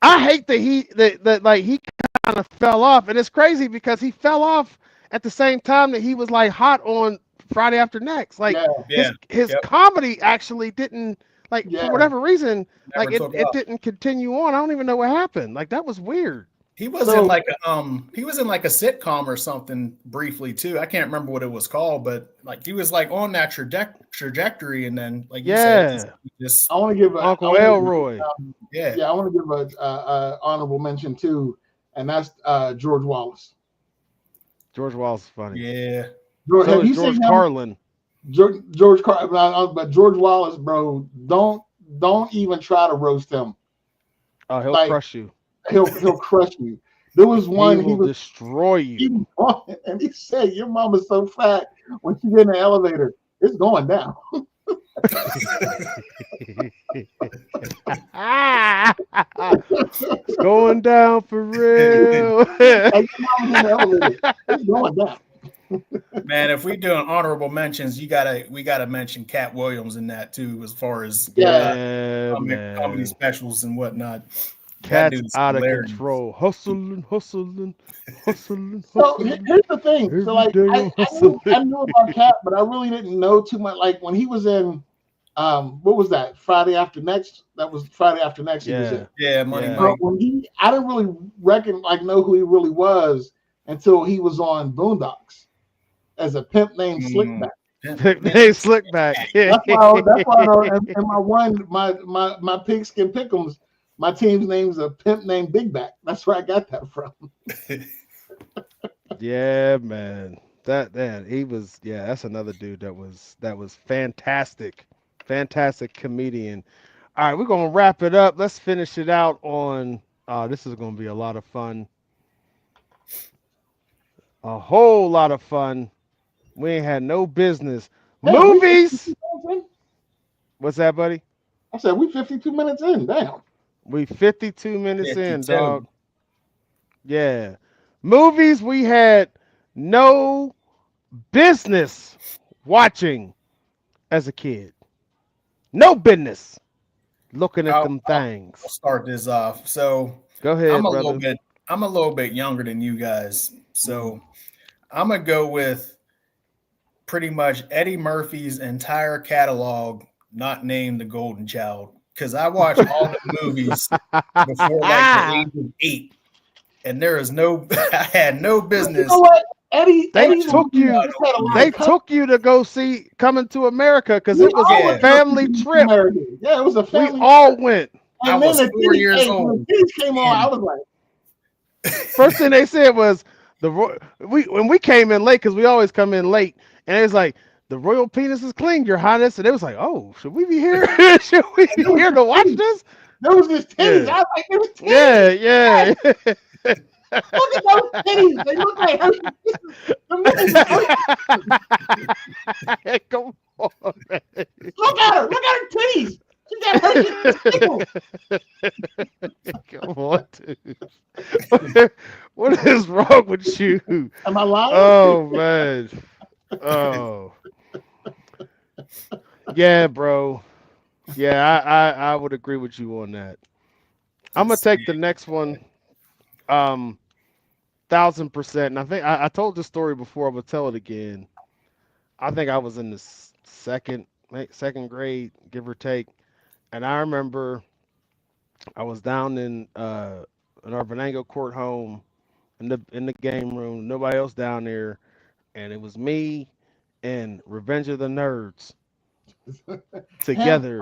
I hate that he kind of fell off, and it's crazy because he fell off at the same time that he was like hot on Friday After Next. Like his comedy actually didn't for whatever reason it didn't continue on. I don't even know what happened. Like that was weird. He was in like a sitcom or something briefly too. I can't remember what it was called, but like he was like on that trajectory, and then like you said, I want to give Uncle Elroy. I want to give a honorable mention too, and that's George Wallace. George Wallace is funny. Yeah. So is George Carlin. George Carlin, but George Wallace, bro, don't even try to roast him. Oh, he'll crush you. He'll crush you. There was one he will destroy you. And he said, "Your mama's so fat when she get in the elevator, It's going down. It's going down for real. Like, it's going down. Man, if we doing honorable mentions, we gotta mention Cat Williams in that too, as far as Yeah, comedy specials and whatnot. Cat's dude's out of hilarious. control, hustling. So here's the thing. So like I knew about Cat, but I really didn't know too much. Like when he was in what was that? Friday After Next? That was Friday After Next. He was in. Yeah, Money Yeah. Mike. When I didn't really know who he really was until he was on Boondocks as a pimp named Slickback. Hey, Slickback. That's why my pigskin pick'ems, my team's name's a pimp named Big Back. That's where I got that from. Yeah, man. He was. Yeah, that's another dude that was fantastic, fantastic comedian. All right, we're gonna wrap it up. Let's finish it out on. This is gonna be a lot of fun. A whole lot of fun. We ain't had no business. Hey, Movies. What's that, buddy? I said we 52 minutes in. Damn. We 52 minutes in, 52. dog. Yeah. Movies we had no business watching as a kid. No business looking at them things. I'll start this off. So Go ahead, I'm a brother. little bit younger than you guys. So I'm gonna go with pretty much Eddie Murphy's entire catalog, not named The Golden Child, because I watched all the movies before like the age of 8, and there is I had no business. You know what? Eddie took you to go see Coming to America because it was a family trip. Yeah, it was a family. We all went. And I was 4 years old. When the kids came on, I was like, First thing they said was when we came in late because we always come in late, and it was like the royal penis is clean, Your Highness, and it was like, oh, should we be here? Should we be here to watch this? there was this titties. Yeah. I was like, there was titties. Yeah. Look at those titties. They look like her. Come on, man. Look at her. Look at her titties. She got her. Come on, dude. What is wrong with you? Am I lying? Oh man. Oh. Yeah, bro. Yeah, I would agree with you on that. I'm gonna take the next one. 1000%. And I think I told this story before. I will tell it again. I think I was in the second grade, give or take, and I remember I was down in our Venango Court home in the game room. Nobody else down there, and it was me and Revenge of the Nerds together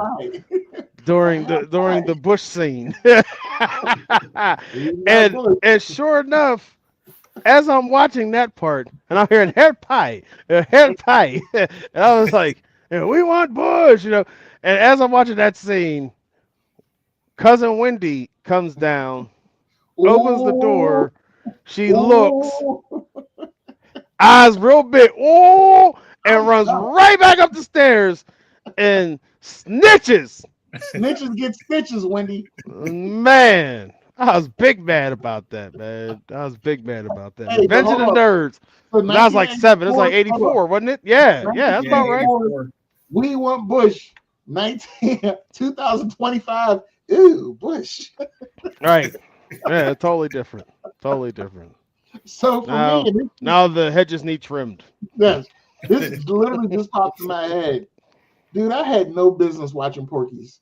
during the Bush scene. and sure enough, as I'm watching that part, and I'm hearing head pie, and I was like, we want Bush, And as I'm watching that scene, Cousin Wendy comes down, opens the door, she looks, eyes real big, and runs right back up the stairs and snitches. Snitches get stitches, Wendy. Man, I was big mad about that, man. Hey, Revenge of the Nerds. So And I was like 7. It was like 84, wasn't it? Yeah, that's about right. We want Bush. 2025. Ooh, Bush. Right. Yeah, totally different. So for me, now the hedges need trimmed. Yes, this literally just popped in my head. Dude, I had no business watching Porky's.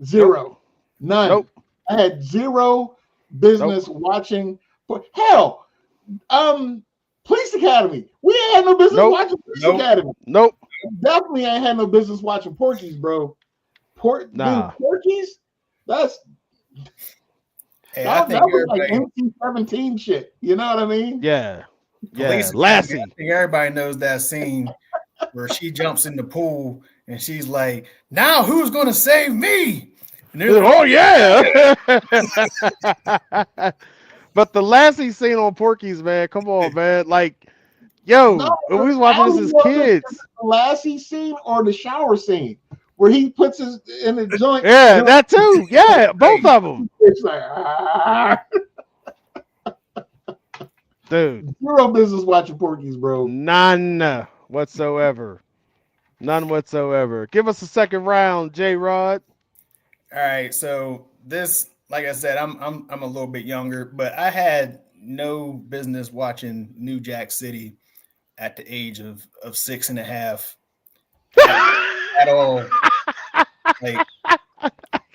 Zero. None. Nope. I had zero business watching. Hell, Police Academy. We ain't had no business watching Police Academy. Nope. Definitely ain't had no business watching Porky's, bro. Dude, Porky's? That's... Hey, that was like NC-17 shit. You know what I mean? Yeah. Lassie. I think everybody knows that scene where she jumps in the pool and she's like, now who's going to save me? And like, oh, yeah. But the Lassie scene on Porky's, man, come on, man. Like, Yo, No, we was I watching don't this as know if it's kids. the Lassie scene or the shower scene where he puts his in the joint. Yeah, that too. Yeah, both of them. It's like Dude, zero business watching Porky's, bro. none whatsoever. None whatsoever. Give us a second round, J Rod. All right, so this, like I said, I'm a little bit younger, but I had no business watching New Jack City at the age of 6.5 at all. Like,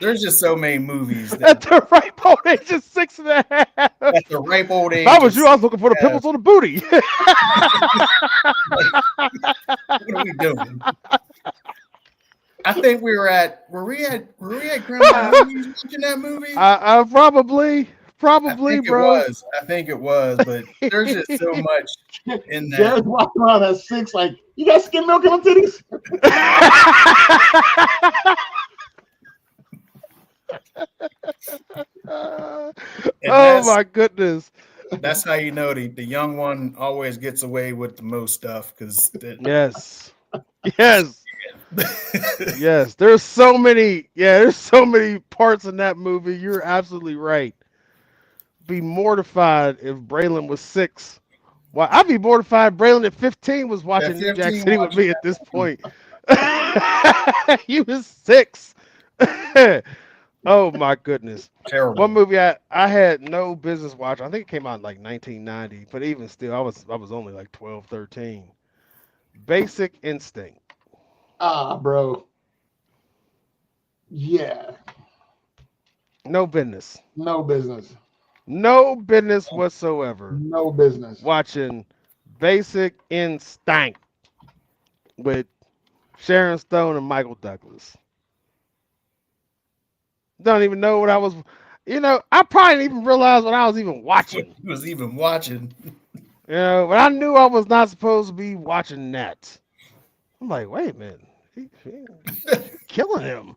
there's just so many movies At that the ripe old age of 6.5. at the ripe old age. If I was you, I was looking for the pimples on the booty. What are we doing? I think were we at Grandma Louie's watching that movie? Probably, bro. I think it was, but there's just so much in that. Jared's walking around at 6, like, you got skim milk in them titties? Oh my goodness. That's how you know the young one always gets away with the most stuff because Yes. Yes. There's so many parts in that movie. You're absolutely right. Be mortified if Braylon was 6. Well, I'd be mortified if Braylon at 15 was watching New Jack City with me at this point. He was 6. Oh my goodness. terrible. One movie I had no business watching. I think it came out in like 1990, but even still, I was only like 12, 13. Basic Instinct. Bro. Yeah. No business. No business. No business whatsoever. No business. Watching Basic Instinct with Sharon Stone and Michael Douglas. Don't even know what I was. I probably didn't even realize what I was even watching. He was even watching. But I knew I was not supposed to be watching that. I'm like, wait a minute, he killing him.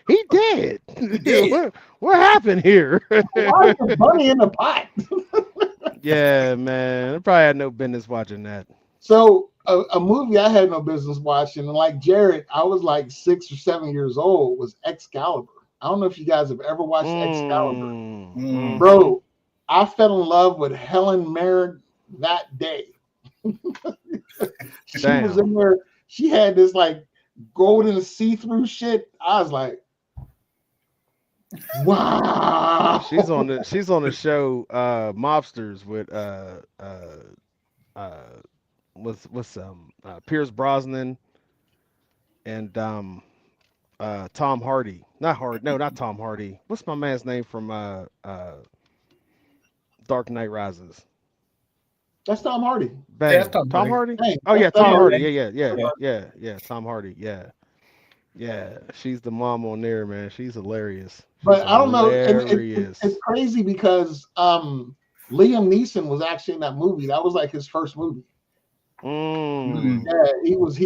He did. What happened here? Why is the bunny in the pot? Yeah, man, I probably had no business watching that. So a movie I had no business watching, and like Jared, I was like 6 or 7 years old, was Excalibur. I don't know if you guys have ever watched Excalibur. Bro, I fell in love with Helen Mirren that day. She was in there. She had this like golden see-through shit. I was like, wow. She's on the show Mobsters with Pierce Brosnan and Tom Hardy. Not Tom Hardy. What's my man's name from Dark Knight Rises? That's Tom Hardy. Bang. Yeah, Tom Hardy. Hey, Oh yeah, that's Tom Hardy. Hardy. Yeah. Tom Hardy. Yeah. She's the mom on there, man. She's hilarious. But I don't know. Hilarious. It's crazy because Liam Neeson was actually in that movie. That was like his first movie. Yeah, he was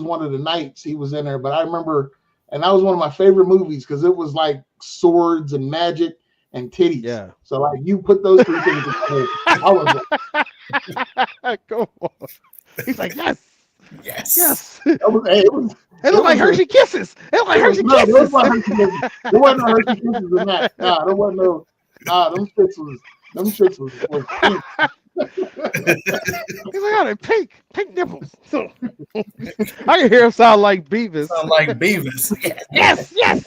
one of the knights. He was in there. But I remember, and that was one of my favorite movies because it was like swords and magic and titties. Yeah. So like you put those three things together. I was like, go on. He's like, yes. it was It looked like Hershey Kisses. It looked like Hershey Kisses. There wasn't no Hershey Kisses in that. Nah, there wasn't no. Them shits was pink. He's like, oh, pink nipples. I can hear him sound like Beavis. Yes. Yeah.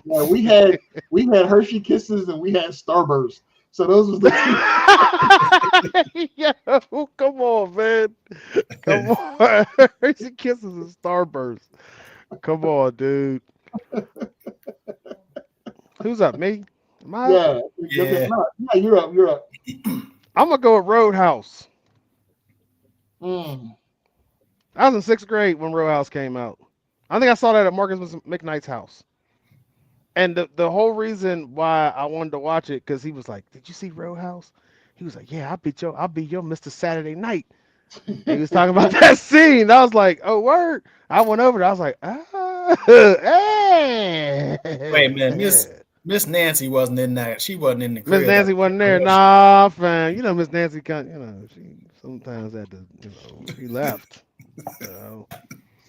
Yeah, we had Hershey Kisses and we had Starburst. So those was the two. Yo, come on, man. Come on. Hershey Kisses and Starburst. Come on, dude. Who's up? Me? Am I up? Yeah, you're up. I'm gonna go with Roadhouse. I was in 6th grade when Roadhouse came out. I think I saw that at Marcus McKnight's house. And the whole reason why I wanted to watch it, because he was like, "Did you see Roadhouse?" He was like, "Yeah, I'll be your Mr. Saturday Night." And he was talking about that scene. I was like, "Oh, word!" I went over there. I was like, "Ah, hey." Wait a minute, Miss Nancy wasn't in that. She wasn't in the crib. Miss Nancy wasn't there. Nah, fam. You know, Miss Nancy, she sometimes had to, she left. So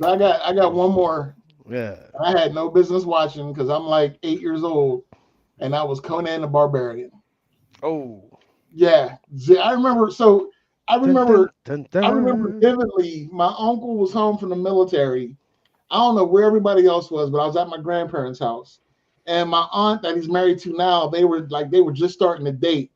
I got one more. yeah. I had no business watching because I'm like 8 years old, and that was Conan the Barbarian. Oh. Yeah, I remember. So I remember. Dun, dun, dun, I remember vividly. My uncle was home from the military. I don't know where everybody else was, but I was at my grandparents' house, and my aunt that he's married to now, they were just starting to date,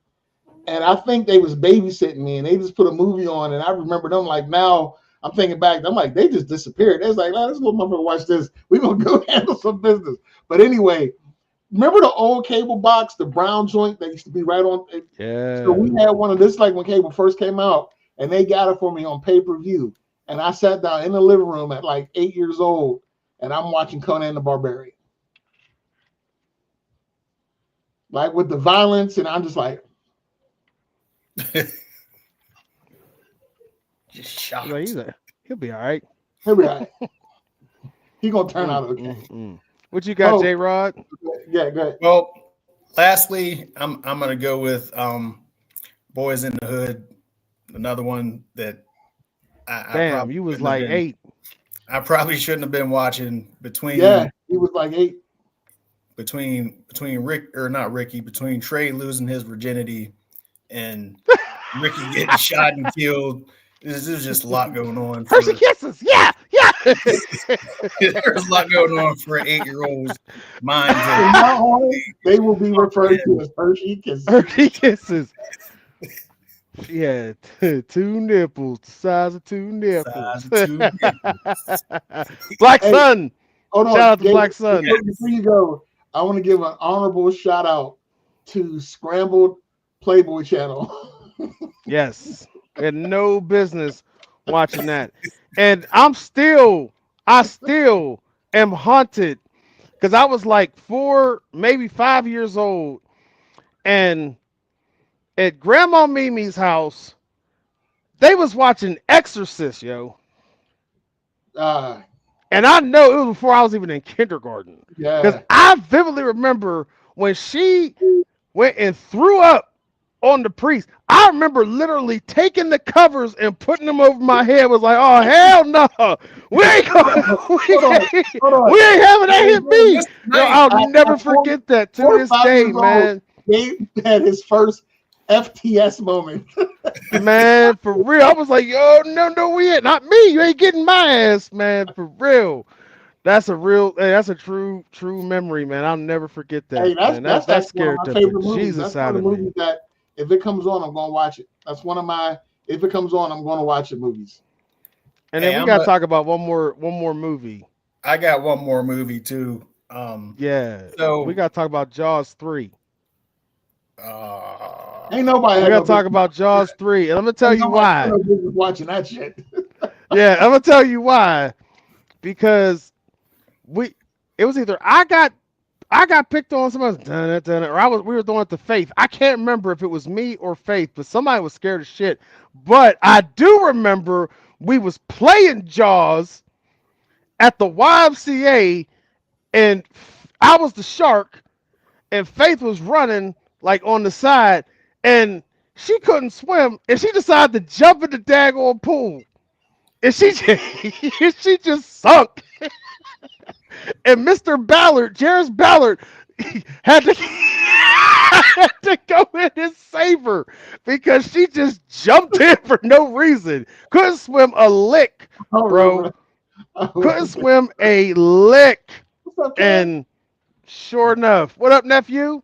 and I think they was babysitting me, and they just put a movie on, and I remember them like now. I'm thinking back, I'm like, they just disappeared. They was like, this little motherfucker watch this. We're gonna go handle some business. But anyway, remember the old cable box, the brown joint that used to be right on? Yeah. So we had one of this like when cable first came out, and they got it for me on pay-per-view. And I sat down in the living room at like 8 years old, and I'm watching Conan the Barbarian. Like with the violence, and I'm just like, just shocked. He'll be all right. he'll be all right. He gonna turn out okay. What you got, J-Rod? Yeah, go ahead. Well, lastly, I'm gonna go with Boys in the Hood, another one that Damn, you was like 8. I probably shouldn't have been watching between. Yeah, he was like 8. Between Trey losing his virginity and Ricky getting shot and killed. There's just a lot going on. Hershey Kisses, yeah. There's a lot going on for an 8-year-old's mind. From now on, they will be referred to as Hershey Kisses. Hershey Kisses. She had 2 nipples, the size of 2 nipples. Black Sun. Hold on, shout out to Black Sun. Before you go, I want to give an honorable shout out to Scrambled Playboy Channel. Yes. Had no business watching that. And I still am haunted because I was like 4, maybe 5 years old. And at Grandma Mimi's house, they was watching Exorcist, yo. And I know it was before I was even in kindergarten. Yeah. Because I vividly remember when she went and threw up on the priest. I remember literally taking the covers and putting them over my head. Was like, oh hell no, we ain't having that hit me. No, I'll never forget that to this day, man. He had his first FTS moment. Man, for real. I was like, yo, no, we ain't. Not me. You ain't getting my ass, man. For real. That's a true memory, man. I'll never forget that. Hey, that's scared one of my favorite movies. Jesus that's one of the movies that if it comes on, I'm gonna watch it. That's one of my if it comes on, I'm gonna watch it movies. And then we gotta talk about one more movie. I got one more movie too. Yeah. So we gotta talk about Jaws 3. Ain't nobody. We gotta talk about Jaws 3, and I'm gonna tell you why. Watching that shit. Yeah, I'm gonna tell you why. Because it was either I got picked on, somebody or we were doing it to Faith. I can't remember if it was me or Faith, but somebody was scared of shit. But I do remember we was playing Jaws at the YMCA, and I was the shark, and Faith was running like on the side, and she couldn't swim, and she decided to jump in the daggone pool, and she just sunk. And Mr. Ballard, Jairus Ballard, had to go in and save her because she just jumped in for no reason. Couldn't swim a lick, bro. Couldn't swim a lick. And sure enough, what up, nephew?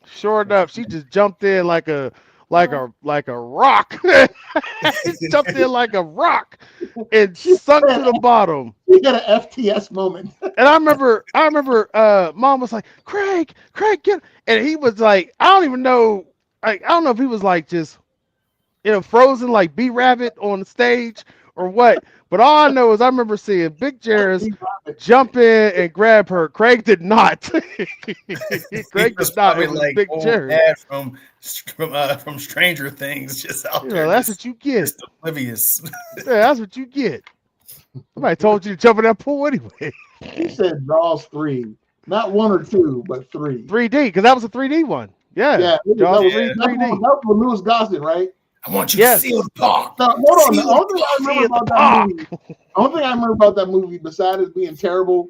Sure enough, she just jumped in like a rock. She jumped in like a rock and sunk to the bottom. You got an FTS moment. And I remember Mom was like, Craig, get, and he was like, I don't even know, I don't know if he was like just frozen like B-Rabbit on the stage or what. But all I know is I remember seeing Big Jairus jump in and grab her. Craig did not. Craig did not. It was like Big Jairus from Stranger Things, just out there. That's what you get. Just oblivious. Yeah, that's what you get. Somebody told you to jump in that pool anyway. He said Jaws 3. Not 1 or 2, but 3. 3D, because that was a 3D one. Yeah. Yeah, Jaws Yeah. 3 that 3D. was with Lewis Gossett, right? I want you Yes. to seal the park. Now, hold on. The Seal only thing I remember Seal the about that park. movie, besides it being terrible,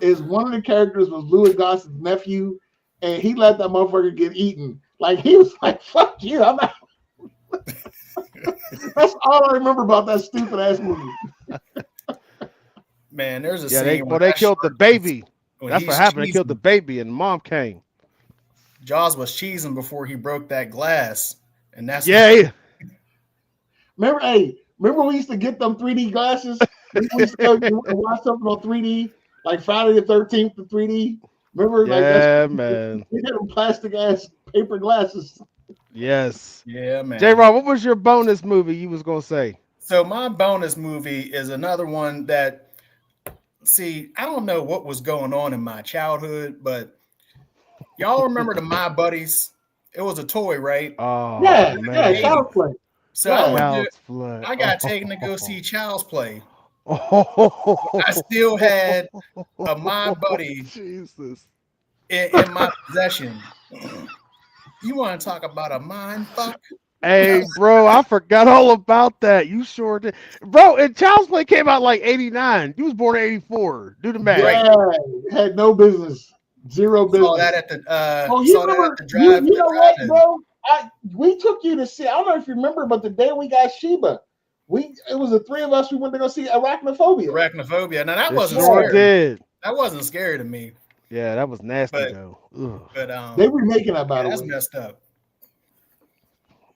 is one of the characters was Lewis Gossett's nephew, and he let that motherfucker get eaten. Like he was like, "Fuck you, I'm out." That's all I remember about that stupid ass movie. Man, there's a Yeah, scene they killed the baby. when That's he's what happened. They killed the cheesing. baby, and mom came. Jaws was cheesing before he broke that glass, and that's Yeah. Remember we used to get them 3D glasses? We used to go and watch something on 3D, like Friday the 13th, the 3D. Remember? Yeah, man. We had them plastic ass paper glasses. Yes. Yeah, man. J-Rob, what was your bonus movie you was gonna say? So my bonus movie is another one that, see, I don't know what was going on in my childhood, but y'all remember the My Buddies? It was a toy, right? Oh Yeah, man. Child's Play. So Yeah. Child's Play. I got taken to go see Child's Play. Oh, I still had a My Buddy Jesus. in my possession. You want to talk about a mind fuck? Hey, bro, I forgot all about that. You sure did. Bro, and Child's Play came out like 89. You was born in 84. Do the math. Yeah, had no business. Zero business. Saw that at the you saw that remember? at the drive. You know what, bro? We took you to see. I don't know if you remember, but the day we got Sheba, it was the 3 of us. We went to go see Arachnophobia. Arachnophobia. Now that It wasn't sure scary. did. That wasn't scary to me. Yeah, that was nasty But- though. Ugh. But They were making that, by the that's way. messed up.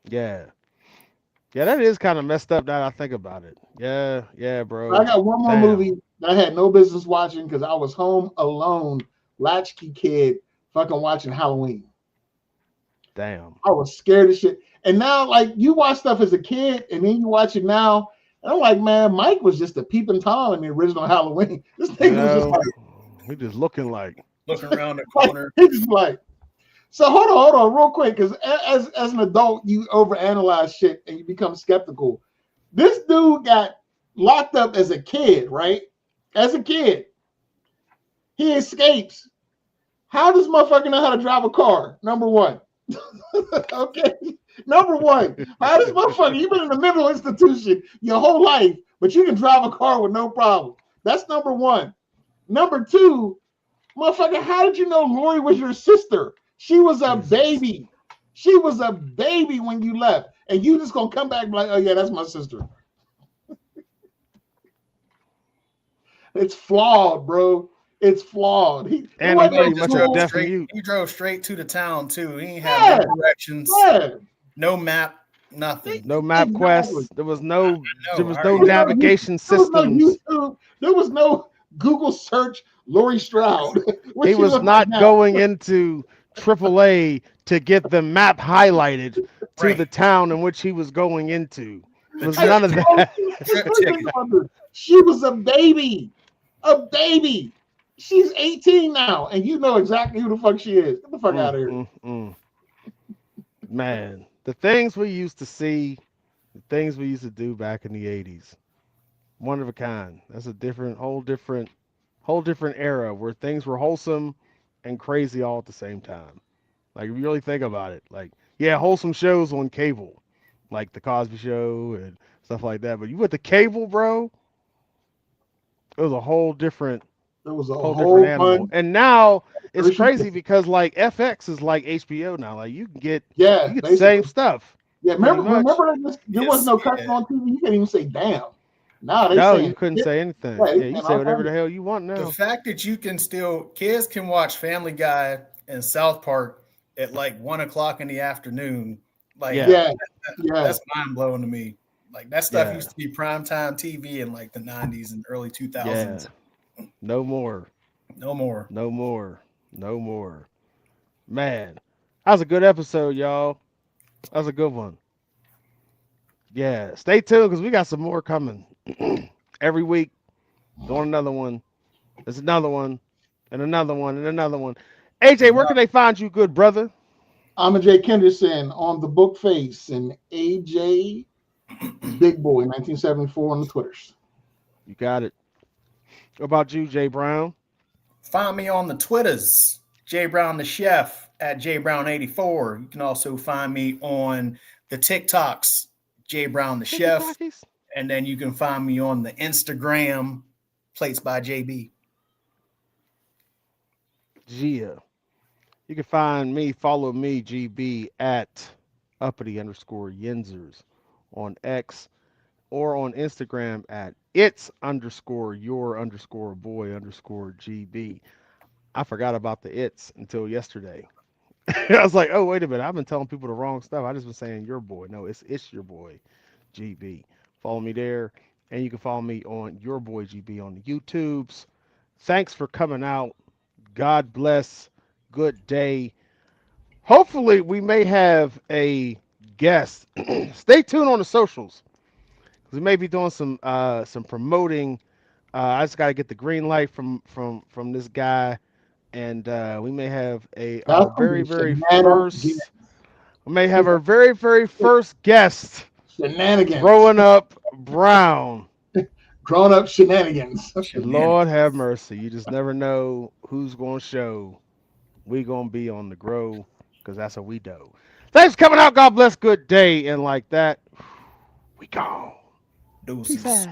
Yeah. Yeah, that is kind of messed up now that I think about it. Yeah, bro. I got one more Damn. movie that I had no business watching because I was home alone, latchkey kid, fucking watching Halloween. Damn. I was scared as shit. And now, like, you watch stuff as a kid, and then you watch it now, and I'm like, man, Mike was just a peeping Tom in the original Halloween. This You thing was just know, like, we just looking like. Looking around the corner. he's just like. So hold on, real quick, because as an adult, you overanalyze shit and you become skeptical. This dude got locked up as a kid, right? As a kid, he escapes. How does motherfucker know how to drive a car? Number one. Okay. Number one. How does motherfucker, you've been in a mental institution your whole life, but you can drive a car with no problem. That's number one. Number two, motherfucker, how did you know Lori was your sister? She was a baby. She was a baby when you left. And you just gonna come back and be like, oh yeah, that's my sister. It's flawed, bro. It's flawed. And he pretty much a deaf mute. He drove straight to the town too. He ain't Yeah. had no directions, Yeah. no map, nothing. No map Exactly. quests. There was no I no already- navigation There was no systems. YouTube. There was no Google search Lori Stroud. What He she was look not like now. going into AAA to get the map highlighted to Right. the town in which he was going into. It was trip none of that. Trip ticket. She was a baby. A baby. She's 18 now, and you know exactly who the fuck she is. Get the fuck out of here. Mm. Man, the things we used to see, the things we used to do back in the 80s. One of a kind. That's a whole different era where things were wholesome and crazy all at the same time. Like if you really think about it, like wholesome shows on cable, like the Cosby Show and stuff like that. But you went to cable, bro, it was a whole different There was a whole whole different animal. bunch. And now it's Version crazy two. because like FX is like HBO now. Like you can get Yeah, the same stuff. Yeah, pretty much. remember there was no cussing yeah. on TV. You couldn't even say damn. Now they No, say you couldn't say anything. Yeah, Yeah, you you can say all whatever kinds the hell you want The now. fact that you can still kids can watch Family Guy and South Park at like 1 o'clock in the afternoon. Like Yeah. Yeah, that's mind blowing to me. Like that stuff Yeah. used to be primetime TV in like the 90s and early 2000s. No more. No more. No more. No more. Man, that was a good episode, y'all. That was a good one. Yeah, stay tuned because we got some more coming every week. Doing another one. There's another one, and another one, and another one. AJ, where can they find you, good brother? I'm a Jay Kenderson on the book face and AJ Big Boy 1974 on the Twitters. You got it. What about you, Jay Brown? Find me on the Twitters, J Brown the Chef at JBrown84. You can also find me on the TikToks, J Brown the Chef. And then you can find me on the Instagram, Plates by JB. Gia. You can find me, follow me, GB, at uppity_Yinzers on X or on Instagram at its_your_boy_GB. I forgot about the its until yesterday. I was like, oh, wait a minute. I've been telling people the wrong stuff. I just been saying your boy. No, it's your boy, GB. Follow me there. And you can follow me on your boy, GB, on the YouTubes. Thanks for coming out. God bless. Good day. Hopefully, we may have a guest. Stay tuned on the socials. We may be doing some promoting. I just got to get the green light from this guy, and we may have our very first. We may have our very first guest. Shenanigans. Growing up brown. Grown up shenanigans. Lord have mercy. You just never know who's going to show. We going to be on the grow because that's what we do. Thanks for coming out. God bless. Good day. And like that, we gone. Deuces. Peace out.